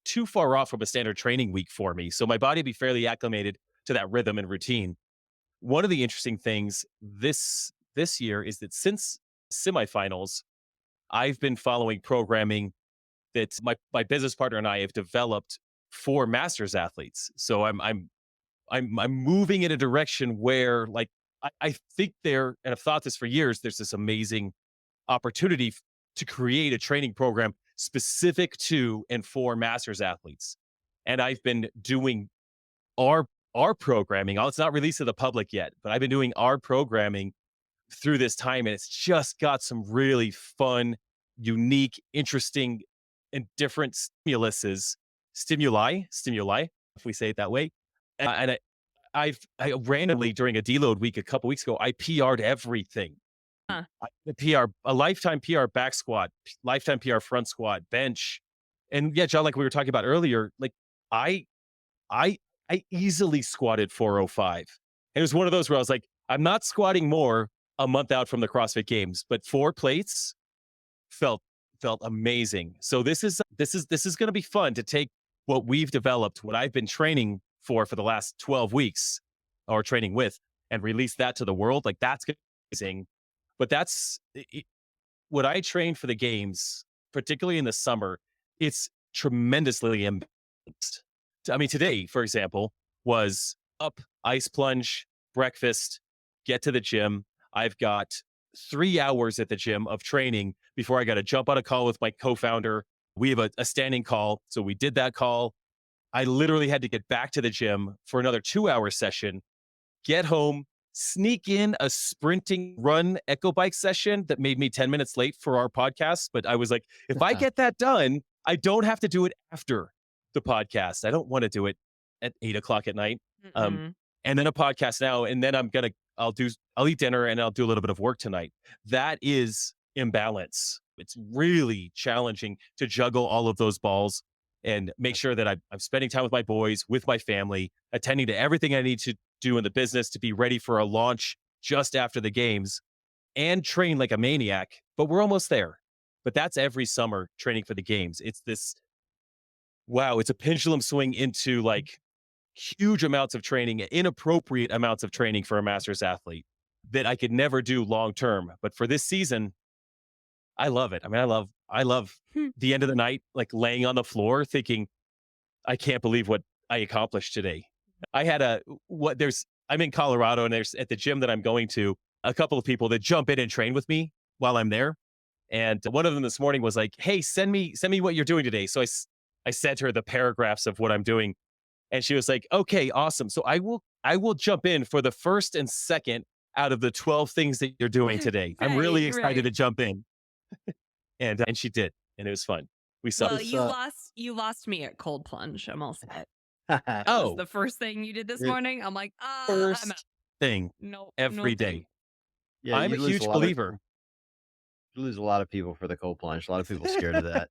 too far off from a standard training week for me. So my body will be fairly acclimated to that rhythm and routine. One of the interesting things this year is that since semifinals, I've been following programming that my business partner and I have developed for masters athletes. So I'm moving in a direction where like I think and I've thought this for years, there's this amazing opportunity to create a training program specific to and for masters athletes. And I've been doing our our programming. It's not released to the public yet, but I've been doing our programming through this time, and it's just got some really fun, unique, interesting, and different stimuli, if we say it that way. And I randomly during a deload week a couple weeks ago, I PR'd everything. Huh. The PR, a lifetime PR back squat, lifetime PR front squat, bench, and yeah, John, like we were talking about earlier, like I I I easily squatted 405. It was one of those where I was like, I'm not squatting more a month out from the CrossFit Games, but 4 plates felt felt amazing. So this is going to be fun to take what we've developed, what I've been training for the last 12 weeks or training with and release that to the world. Like that's gonna be amazing. But what I train for the games, particularly in the summer, it's tremendously imbalanced. I mean, today, for example, was up, ice plunge, breakfast, get to the gym. I've got 3 hours at the gym of training before I got to jump on a call with my co-founder. We have a standing call. So we did that call. I literally had to get back to the gym for another 2 hour session, get home, sneak in a sprinting run echo bike session that made me 10 minutes late for our podcast. But I was like, if I get that done, I don't have to do it after the podcast. I don't want to do it at 8 o'clock at night. Mm-mm. And then a podcast now. And then I'll eat dinner and I'll do a little bit of work tonight. That is imbalance. It's really challenging to juggle all of those balls and make sure that I'm spending time with my boys, with my family, attending to everything I need to do in the business to be ready for a launch just after the games and train like a maniac. But we're almost there. But that's every summer training for the games. It's this, wow, it's a pendulum swing into like huge amounts of training, inappropriate amounts of training for a master's athlete that I could never do long term. But for this season, I love it. I mean, I love Hmm. the end of the night, like laying on the floor thinking, I can't believe what I accomplished today. I had I'm in Colorado and there's at the gym that I'm going to, a couple of people that jump in and train with me while I'm there. And one of them this morning was like, hey, send me what you're doing today. So I sent her the paragraphs of what I'm doing. And she was like, okay, awesome. So I will jump in for the first and second out of the 12 things that you're doing today. I'm really excited to jump in. And she did. And it was fun. We saw Well, it. you lost me at cold plunge. I'm all set. Yeah, That was Oh, the first thing you did this It- morning. I'm like, I'm first out. thing No, every no day. I'm a you lose huge a lot believer. you lose a lot of people for the cold plunge. A lot of people scared of that.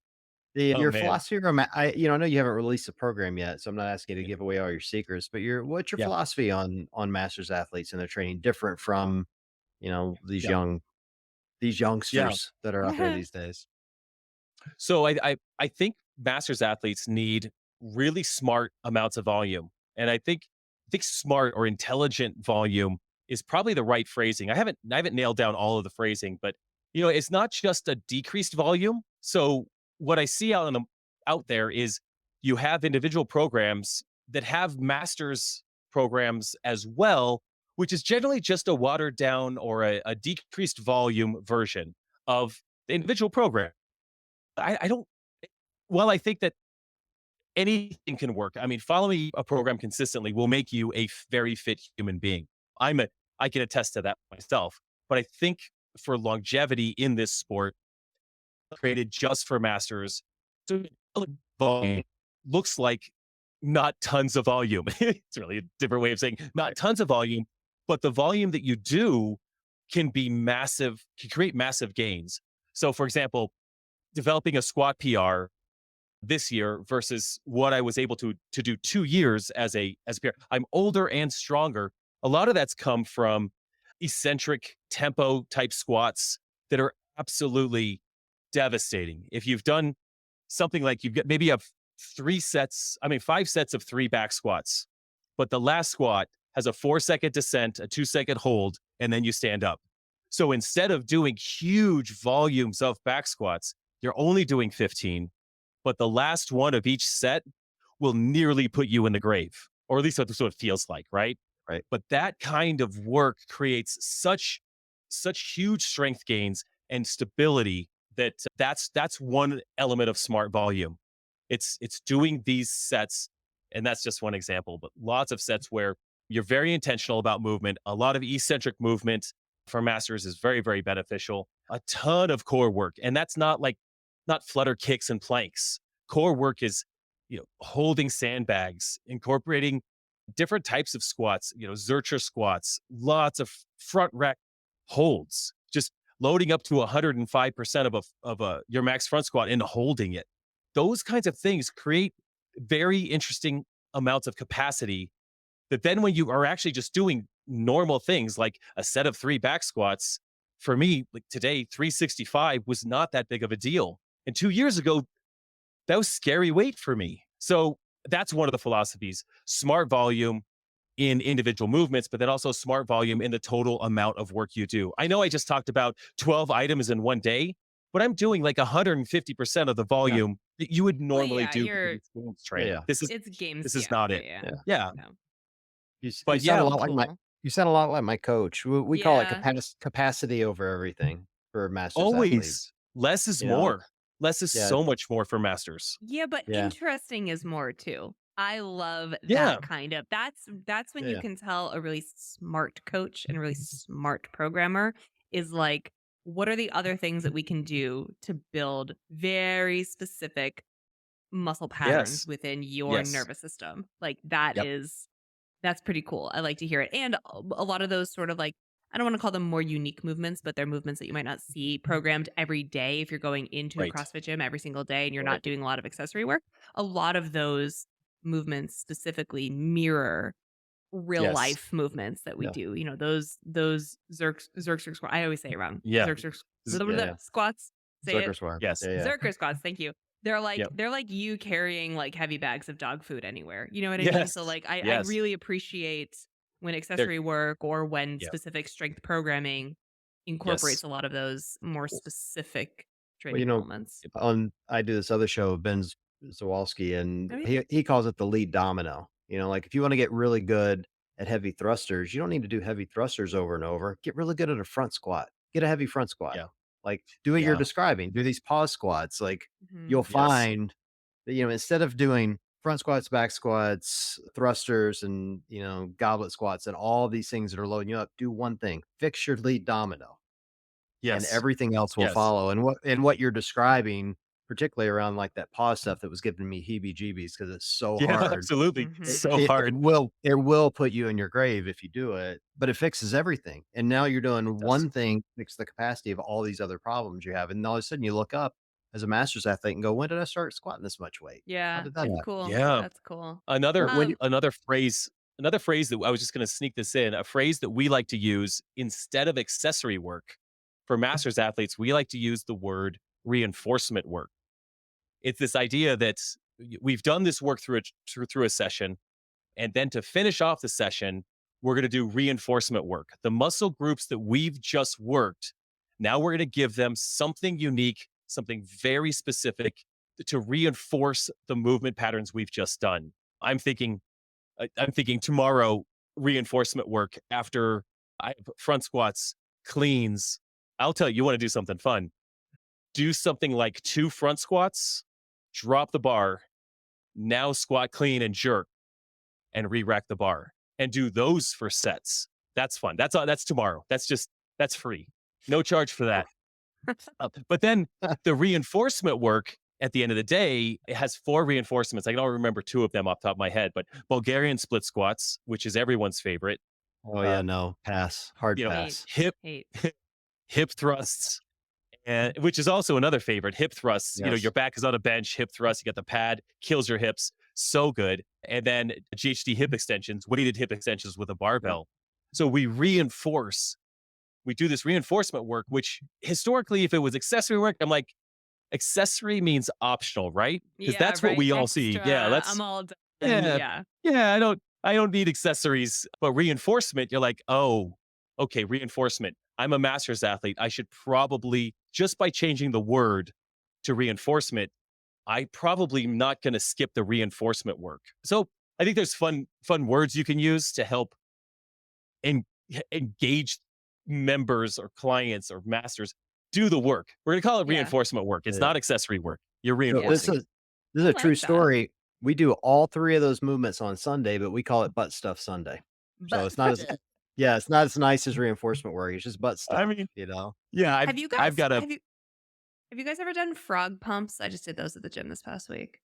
Oh, Your man. philosophy around I know you haven't released a program yet, so I'm not asking you to give away all your secrets, but what's your Yeah. philosophy on masters athletes and their training different from, Yeah. these Yeah. youngsters that are out there these days? So I think masters athletes need really smart amounts of volume. And I think smart or intelligent volume is probably the right phrasing. I haven't nailed down all of the phrasing, but it's not just a decreased volume. So what I see out there is you have individual programs that have masters programs as well, which is generally just a watered down or a decreased volume version of the individual program. I don't, well, I think that anything can work. I mean, following a program consistently will make you a very fit human being. I can attest to that myself. But I think for longevity in this sport, created just for masters, so volume looks like not tons of volume. It's really a different way of saying not tons of volume, but the volume that you do can be massive, can create massive gains. So, for example, developing a squat PR this year versus what I was able to do 2 years as a PR. I'm older and stronger. A lot of that's come from eccentric tempo type squats that are absolutely devastating. If you've done something like you've got maybe you have 5 sets of 3 back squats, but the last squat has a 4-second descent, a 2-second hold, and then you stand up. So instead of doing huge volumes of back squats, you're only doing 15, but the last one of each set will nearly put you in the grave, or at least that's what it feels like, right? Right. But that kind of work creates such huge strength gains and stability that's one element of smart volume. It's doing these sets, and that's just one example, but lots of sets where you're very intentional about movement. A lot of eccentric movement for masters is very, very beneficial. A ton of core work, and that's not flutter kicks and planks. Core work is, holding sandbags, incorporating different types of squats, Zercher squats, lots of front rack holds, just loading up to 105% of your max front squat and holding it. Those kinds of things create very interesting amounts of capacity that then when you are actually just doing normal things like a set of 3 back squats, for me, like today, 365 was not that big of a deal. And 2 years ago, that was scary weight for me. So that's one of the philosophies: smart volume in individual movements, but then also smart volume in the total amount of work you do. I know I just talked about 12 items in one day, but I'm doing like 150% of the volume that you would normally yeah, do you're- for performance training. Yeah. This It's games. is not it. Yeah. Yeah. Yeah. No. You But sound yeah, a lot like Cool. You sound a lot like my coach. We call it Yeah. capacity over everything for masters Always. athletes, Less is you know? more. Less is Yeah, so much more for masters. Yeah, but yeah, interesting is more too. I love Yeah. that kind of that's when you yeah, can tell a really smart coach and a really smart programmer is like, what are the other things that we can do to build very specific muscle patterns Yes. within your Yes. nervous system? Like that Yep. is that's pretty cool. I like to hear it. And a lot of those sort of like, I don't want to call them more unique movements, but they're movements that you might not see programmed every day if you're going into a Right. CrossFit gym every single day and you're right. not doing a lot of accessory work. A lot of those movements specifically mirror real Yes. life movements that we Yeah, do. You know, those Zerkster squats. I always say it wrong. Yeah. Zerkster Z- yeah, yeah. squats. Say it. Zuckersware. Yes. Yeah, yeah, Zerker squats, thank you. Yep. They're like you carrying like heavy bags of dog food anywhere. You know what I mean? So Yes. like I Yes. really appreciate when They're accessory work or when yeah. specific strength programming Yes. incorporates a lot of those more specific well, training elements. on I do this other show, Ben Zawalski, and Oh yeah. he calls it the lead domino. Like if you want to get really good at heavy thrusters, you don't need to do heavy thrusters over and over. Get really good at a front squat. Get a heavy front squat. Yeah. Like do what you're Yeah. describing. Do these pause squats. Like Mhm. you'll Yes. find that, instead of doing front squats, back squats, thrusters, and goblet squats, and all these things that are loading you up, do one thing: fix your lead domino and Yes. everything else will Yes. follow. And what you're describing, particularly around like that pause stuff that was giving me heebie-jeebies because it's so Yeah. hard. Absolutely. It, Mhm. So it, it hard. will it will put you in your grave if you do it, but it fixes everything. And now you're It doing does. one thing, fix the capacity of all these other problems you have. And all of a sudden you look up as a master's athlete and go, when did I start squatting this much weight? How Yeah, did that it's happen? cool. Yeah. That's cool. Another When Um another phrase that I was just going to sneak this in, a phrase that we like to use instead of accessory work for masters athletes, we like to use the word reinforcement work. It's this idea that we've done this work through a session, and then to finish off the session, we're going to do reinforcement work. The muscle groups that we've just worked, now we're going to give them something unique, something very specific to reinforce the movement patterns we've just done. I'm thinking I'm thinking tomorrow reinforcement work after I have front squats, cleans. I'll tell you, you want to do something fun. Do something like 2 front squats, drop the bar, now squat clean and jerk and re-rack the bar and do those for sets. That's fun. That's tomorrow. That's free. No charge for that. But then the reinforcement work at the end of the day, it has 4 reinforcements. I can only remember 2 of them off the top of my head, but Bulgarian split squats, which is everyone's favorite. Oh Uh, yeah, no, pass, hard hate, pass. hip hate. hip thrusts, and which is also another favorite. Hip thrusts. Your Yes. back is on a bench. Hip thrust. You got the pad, kills your hips. So good. And then GHD hip extensions, weighted hip extensions with a Yep. barbell. So we do this reinforcement work, which historically, if it was accessory work, I'm like, accessory means optional, right? Because Yeah, that's what right. we all see. Yeah, Extra. I'm let's all done. yeah, Yeah. yeah. I don't need accessories, but reinforcement. You're like, oh, okay, reinforcement. I'm a master's athlete. I should probably just by changing the word to reinforcement, I probably am not going to skip the reinforcement work. So I think there's fun words you can use to help en- engage members or clients or masters do the work. We're going to call it Yeah. reinforcement work. It's Yeah. not accessory work. You're So Yeah. this reinforcing. is I a true like that. story. We do all 3 of those movements on Sunday, but we call it butt stuff Sunday. So But it's not as yeah, it's not as nice as reinforcement work. It's just butt I stuff, mean, you know? yeah, have you I've guys got a have you guys ever done frog pumps? I just did those at the gym this past week.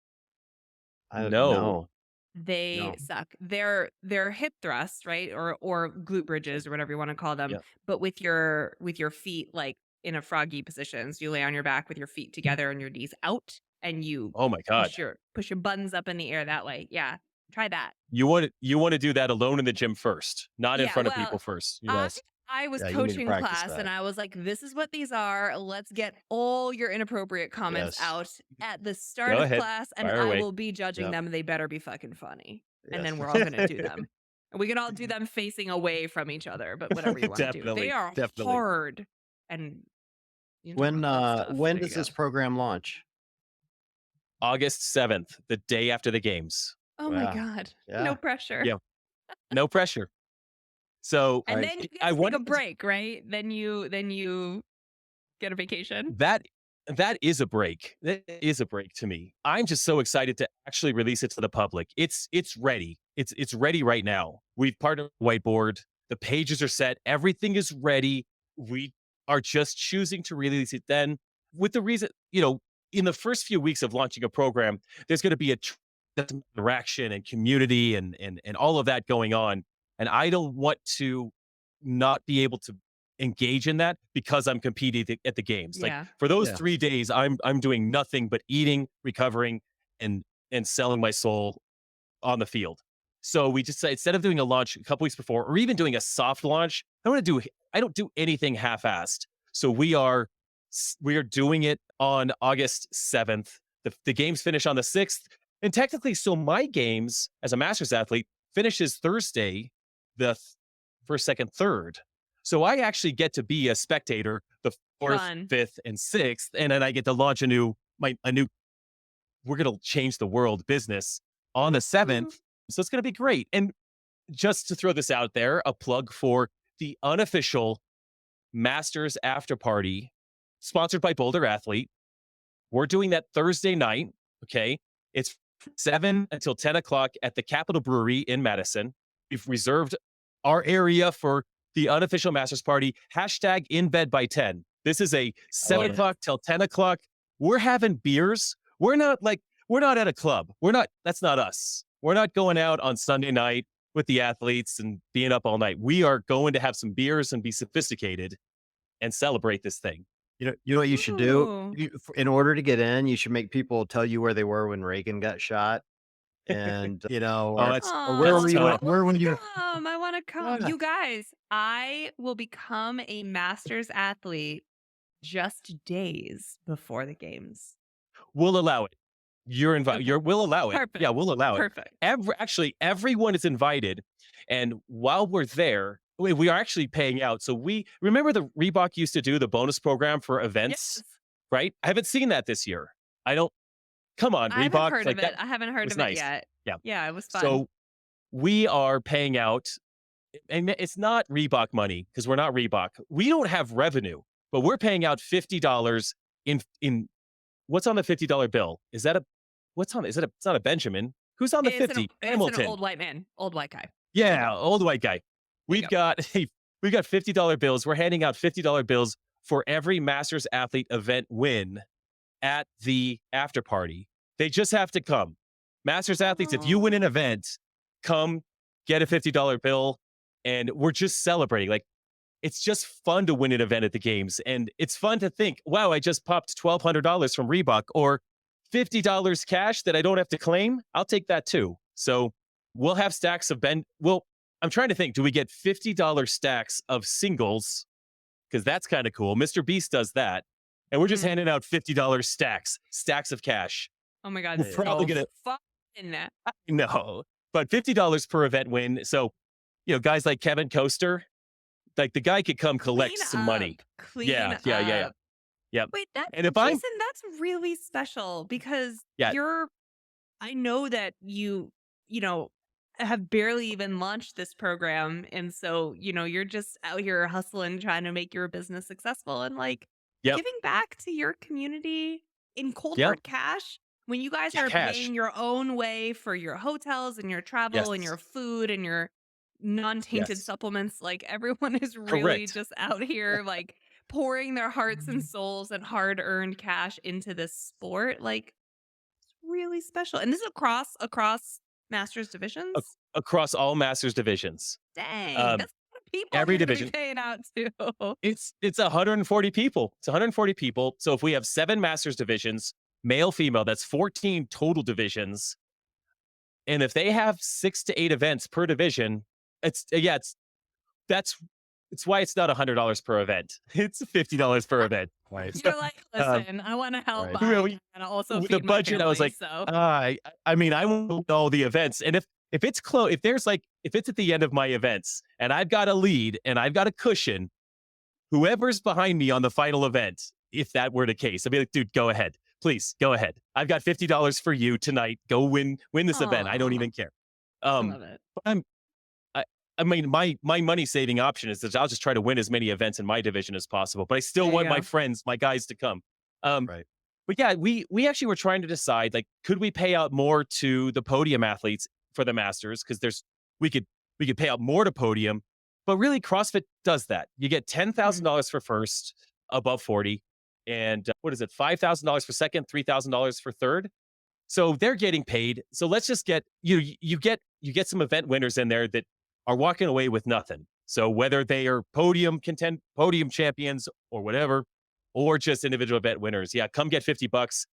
I no. no, They no. suck. They're hip thrusts, right? Or glute bridges or whatever you want to call them. Yeah. But with your feet like in a froggy position. So you lay on your back with your feet together and your knees out and you Oh my God. push your buttons up in the air that way. Yeah. Try that. You want to do that alone in the gym first, not in Yeah, front of well, people first. I Yes. I was Yeah, you need to coaching practice class and that. I was like, this is what these are. Let's get all your inappropriate comments Yes. out at the start Go of ahead. class and Fire I away. will be judging Yep. them. They better be fucking funny. And Yes. then we're all going to do them. And we can all do them facing away from each other, but whatever you want to do. They Definitely. are Definitely. hard. And you talk When, about butt stuff. when There you does this go. program launch? August 7th, the day after the games. Oh my Wow. God. Yeah. No pressure. Yeah. No pressure. So And Right. then you get I to take a wanted break, right? Then you get a vacation. that that is a break. That is a break to me. I'm just so excited to actually release it to the public. It's ready. It's ready right now. We've partnered with Whiteboard. The pages are set. Everything is ready. We are just choosing to release it then with the reason, in the first few weeks of launching a program, there's going to be a interaction and community and all of that going on. And I don't want to not be able to engage in that because I'm competing at the games. Like Yeah. for those Yeah. 3 days, I'm doing nothing but eating, recovering, and selling my soul on the field. So we just said instead of doing a launch a couple weeks before, or even doing a soft launch, I don't do anything half-assed. So we are doing it on August 7th. The games finish on the 6th, and technically, so my games as a Masters athlete finishes Thursday, the first, second, third. So I actually get to be a spectator the fourth, Fun. fifth, and sixth, and then I get to launch a new. We're going to change the world business on the 7th. So it's going to be great. And just to throw this out there, a plug for the unofficial Masters after party sponsored by Boulder Athlete. We're doing that Thursday night. Okay. It's 7 until 10 o'clock at the Capitol Brewery in Madison. We've reserved our area for the unofficial Masters party. Hashtag in bed by 10. This is a 7 it. o'clock till 10 o'clock. We're having beers. We're not at a club. That's not us. We're not going out on Sunday night with the athletes and being up all night. We are going to have some beers and be sophisticated and celebrate this thing. You know what you should do? Ooh. In order to get in, you should make people tell you where they were when Reagan got shot, and Oh, or, that's or where that's were you? tough. Where were you? I want to come. Yeah. You guys, I will become a Masters athlete just days before the games. We'll allow it. You're invited. Okay. We'll allow it. Perfect. Yeah, we'll allow it. Perfect. Actually, everyone is invited. And while we're there, we are actually paying out. So we remember the Reebok used to do the bonus program for events, Yes. right? I haven't seen that this year. I don't. Come on, I haven't Reebok. heard Like of it. that I haven't heard was of nice. it yet. Yeah. Yeah, it was fun. So we are paying out, and it's not Reebok money because we're not Reebok. We don't have revenue, but we're paying out $50 in what's on the $50 bill? Is that a what's on? Is it a? It's not a Benjamin. Who's on the It's 50? it's Hamilton. an old white man, old white guy. Yeah, old white guy. There you We've got $50 bills. We're handing out $50 bills for every Masters athlete event win at the after party. They just have to come. Masters athletes, if you win an event, come get a $50 bill, and we're just celebrating. Like it's just fun to win an event at the games, and it's fun to think, wow, I just popped $1,200 from Reebok or $50 cash that I don't have to claim. I'll take that too. So we'll have stacks of I'm trying to think, do we get $50 stacks of singles? Because that's kind of cool. Mr. Beast does that. And we're just handing out $50 stacks of cash. Oh my God. We're probably gonna fun. no, but $50 per event win. So, guys like Kevin Coaster, like the guy could come collect Clean some money. up. Clean Yeah. up. Yep. Wait, And if I'm Jason, that's really special because Yeah. I know that you have barely even launched this program. And so, you're just out here hustling, trying to make your business successful and Yep. giving back to your community in cold Yep. hard cash. When you guys are Cash. paying your own way for your hotels and your travel and Yes. your food and your non-tainted Yes. supplements, everyone is really Correct. just out here pouring their hearts and souls and hard-earned cash into this sport. It's really special. And this is across Masters divisions? Across all Masters divisions. Dang. Um, That's a lot of people every you're gonna be division. paying out to. It's 140 people. It's 140 people. So if we have 7 Masters divisions, male, female, that's 14 total divisions. And if they have 6 to 8 events per division, it's why it's not $100 per event. It's $50 per event. Right. You're listen, I want to help. right. But Really, and also with feed the my budget, I was family, like, so. I mean, I won't know the events. And if it's close, if it's at the end of my events and I've got a lead and I've got a cushion, whoever's behind me on the final event, if that were the case, I'd be like, dude, go ahead. Please go ahead. I've got $50 for you tonight. Go win this event. I don't Aw. even care. I love it. But I mean, my money saving option is that I'll just try to win as many events in my division as possible, but I still There you want my go. friends, my guys to come. Um, Right. but yeah, we actually were trying to decide, like, could we pay out more to the podium athletes for the Masters? Because we could we could pay out more to podium, but really CrossFit does that. You get Mhm. $10,000 for first, above 40, and what is it, $5,000 for second, $3,000 for third. So they're getting paid. So let's just get you get some event winners in there that are walking away with nothing. So whether they are podium champions or whatever, or just individual event winners, yeah, come get $50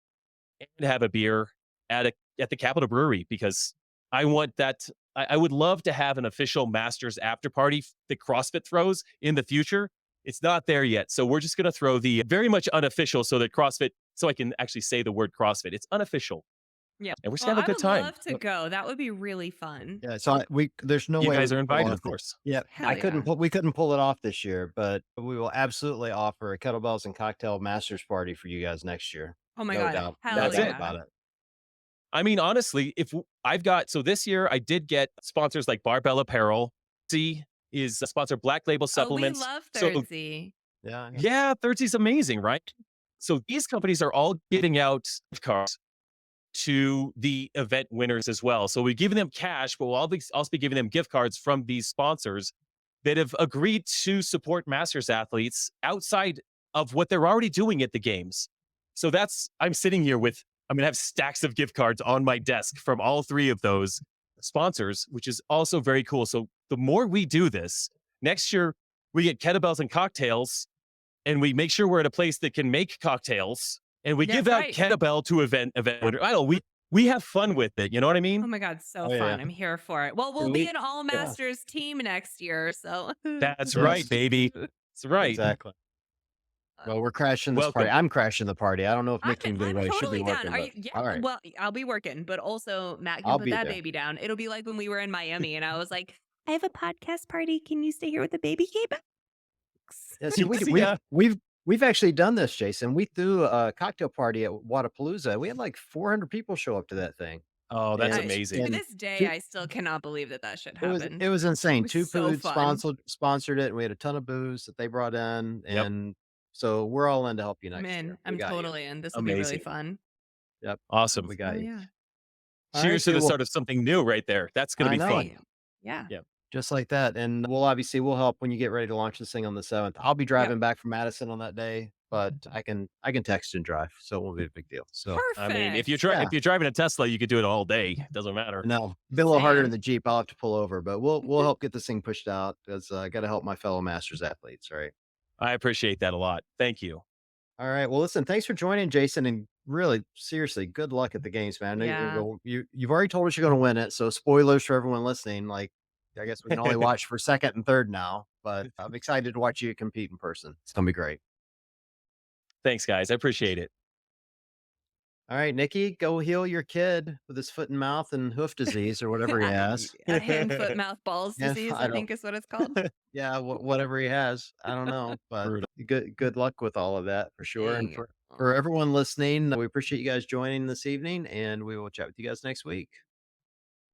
and have a beer at the Capitol Brewery, because I want that. I would love to have an official Masters after party that CrossFit throws in the future. It's not there yet, so we're just going to throw the very much unofficial, so that CrossFit, so I can actually say the word CrossFit. It's unofficial, Yeah. and we're just Well, gonna have I a good would time. love to go. That would be really fun. Yeah, so there's no You way we guys are can pull invited, off of course. yeah, Hell yeah. we couldn't pull it off this year, but we will absolutely offer a kettlebells and cocktail masters party for you guys next year. Oh my No God. doubt, no Hell That's doubt it. yeah. about it. I mean, honestly, if I've got, so this year I did get sponsors like Barbell Apparel. C is a sponsor, Black Label Oh, we Supplements. love So Thursday. Yeah, yeah. yeah, Thirdsy's amazing, right? So these companies are all giving out gift cards to the event winners as well. So we're giving them cash, but we'll also be giving them gift cards from these sponsors that have agreed to support Masters athletes outside of what they're already doing at the games. So I'm sitting here with, I'm going to have stacks of gift cards on my desk from all three of those sponsors, which is also very cool. So the more we do this, next year we get kettlebells and cocktails, and we make sure we're at a place that can make cocktails, and we give That's out right. kettlebell to event winner. I don't, we have fun with it. You know what I Oh mean? my God, so Oh, yeah. fun. I'm here for it. Well, we'll And be an all yeah, masters team next year. So That's right, yes, baby. That's right. exactly. Well, we're crashing this party. Welcome. I'm crashing the party. I don't know if Nick can get I'm away. Should be totally down. working, Are but you? Yeah. all right, Well, I'll be working, but also Matt can I'll put be that there. baby down. It'll be like when we were in Miami and I was like, I have a podcast party. Can you stay here with the baby cake? Yeah, so Yes, yeah. we've actually done this, Jason. We threw a cocktail party at Wadapalooza. We had like 400 people show up to that thing, Oh, that's and amazing. To and this day, two, I still cannot believe that that shit it was happened. it was It insane. was Two so Food fun. sponsored it. And we had a ton of booze that they brought in, Yep. and so we're all in to help you I'm next year. in. We I'm got you. totally in. This will be really Amazing. fun. Yep, Awesome. we got Hell you. yeah. All right, Cheers to dude. the Well, start of something new right there. That's going to I be know. fun. Right. Yeah. Yeah. Just like that, and we'll help when you get ready to launch this thing on the 7th. I'll be Yep. driving back from Madison on that day, but I can text and drive, so it won't be a big deal. So, I mean, if Perfect. yeah, if you're driving a Tesla, you could do it all day. It doesn't matter. no, be a little harder in Saying. the Jeep. I'll have to pull over, but we'll help get this thing pushed out because I got to help my fellow Masters athletes, right? I appreciate that a lot. Thank you. All right. Well, listen, thanks for joining, Jason, and really, seriously, good luck at the games, man. I know Yeah. you've already told us you're going to win it, so spoilers for everyone listening. Like, I guess we can only watch for second and third now, but I'm excited to watch you compete in person. It's gonna be great. Thanks, guys. I appreciate it. All right, Nikki, go heal your kid with his foot and mouth and hoof disease or whatever he has. Hand, foot, mouth, balls Yeah, disease, I I don't. think is what it's called. Yeah, whatever he has, I don't know, but Brutal. good luck with all of that for sure. And Dang. for everyone listening, we appreciate you guys joining this evening, and we will chat with you guys next week.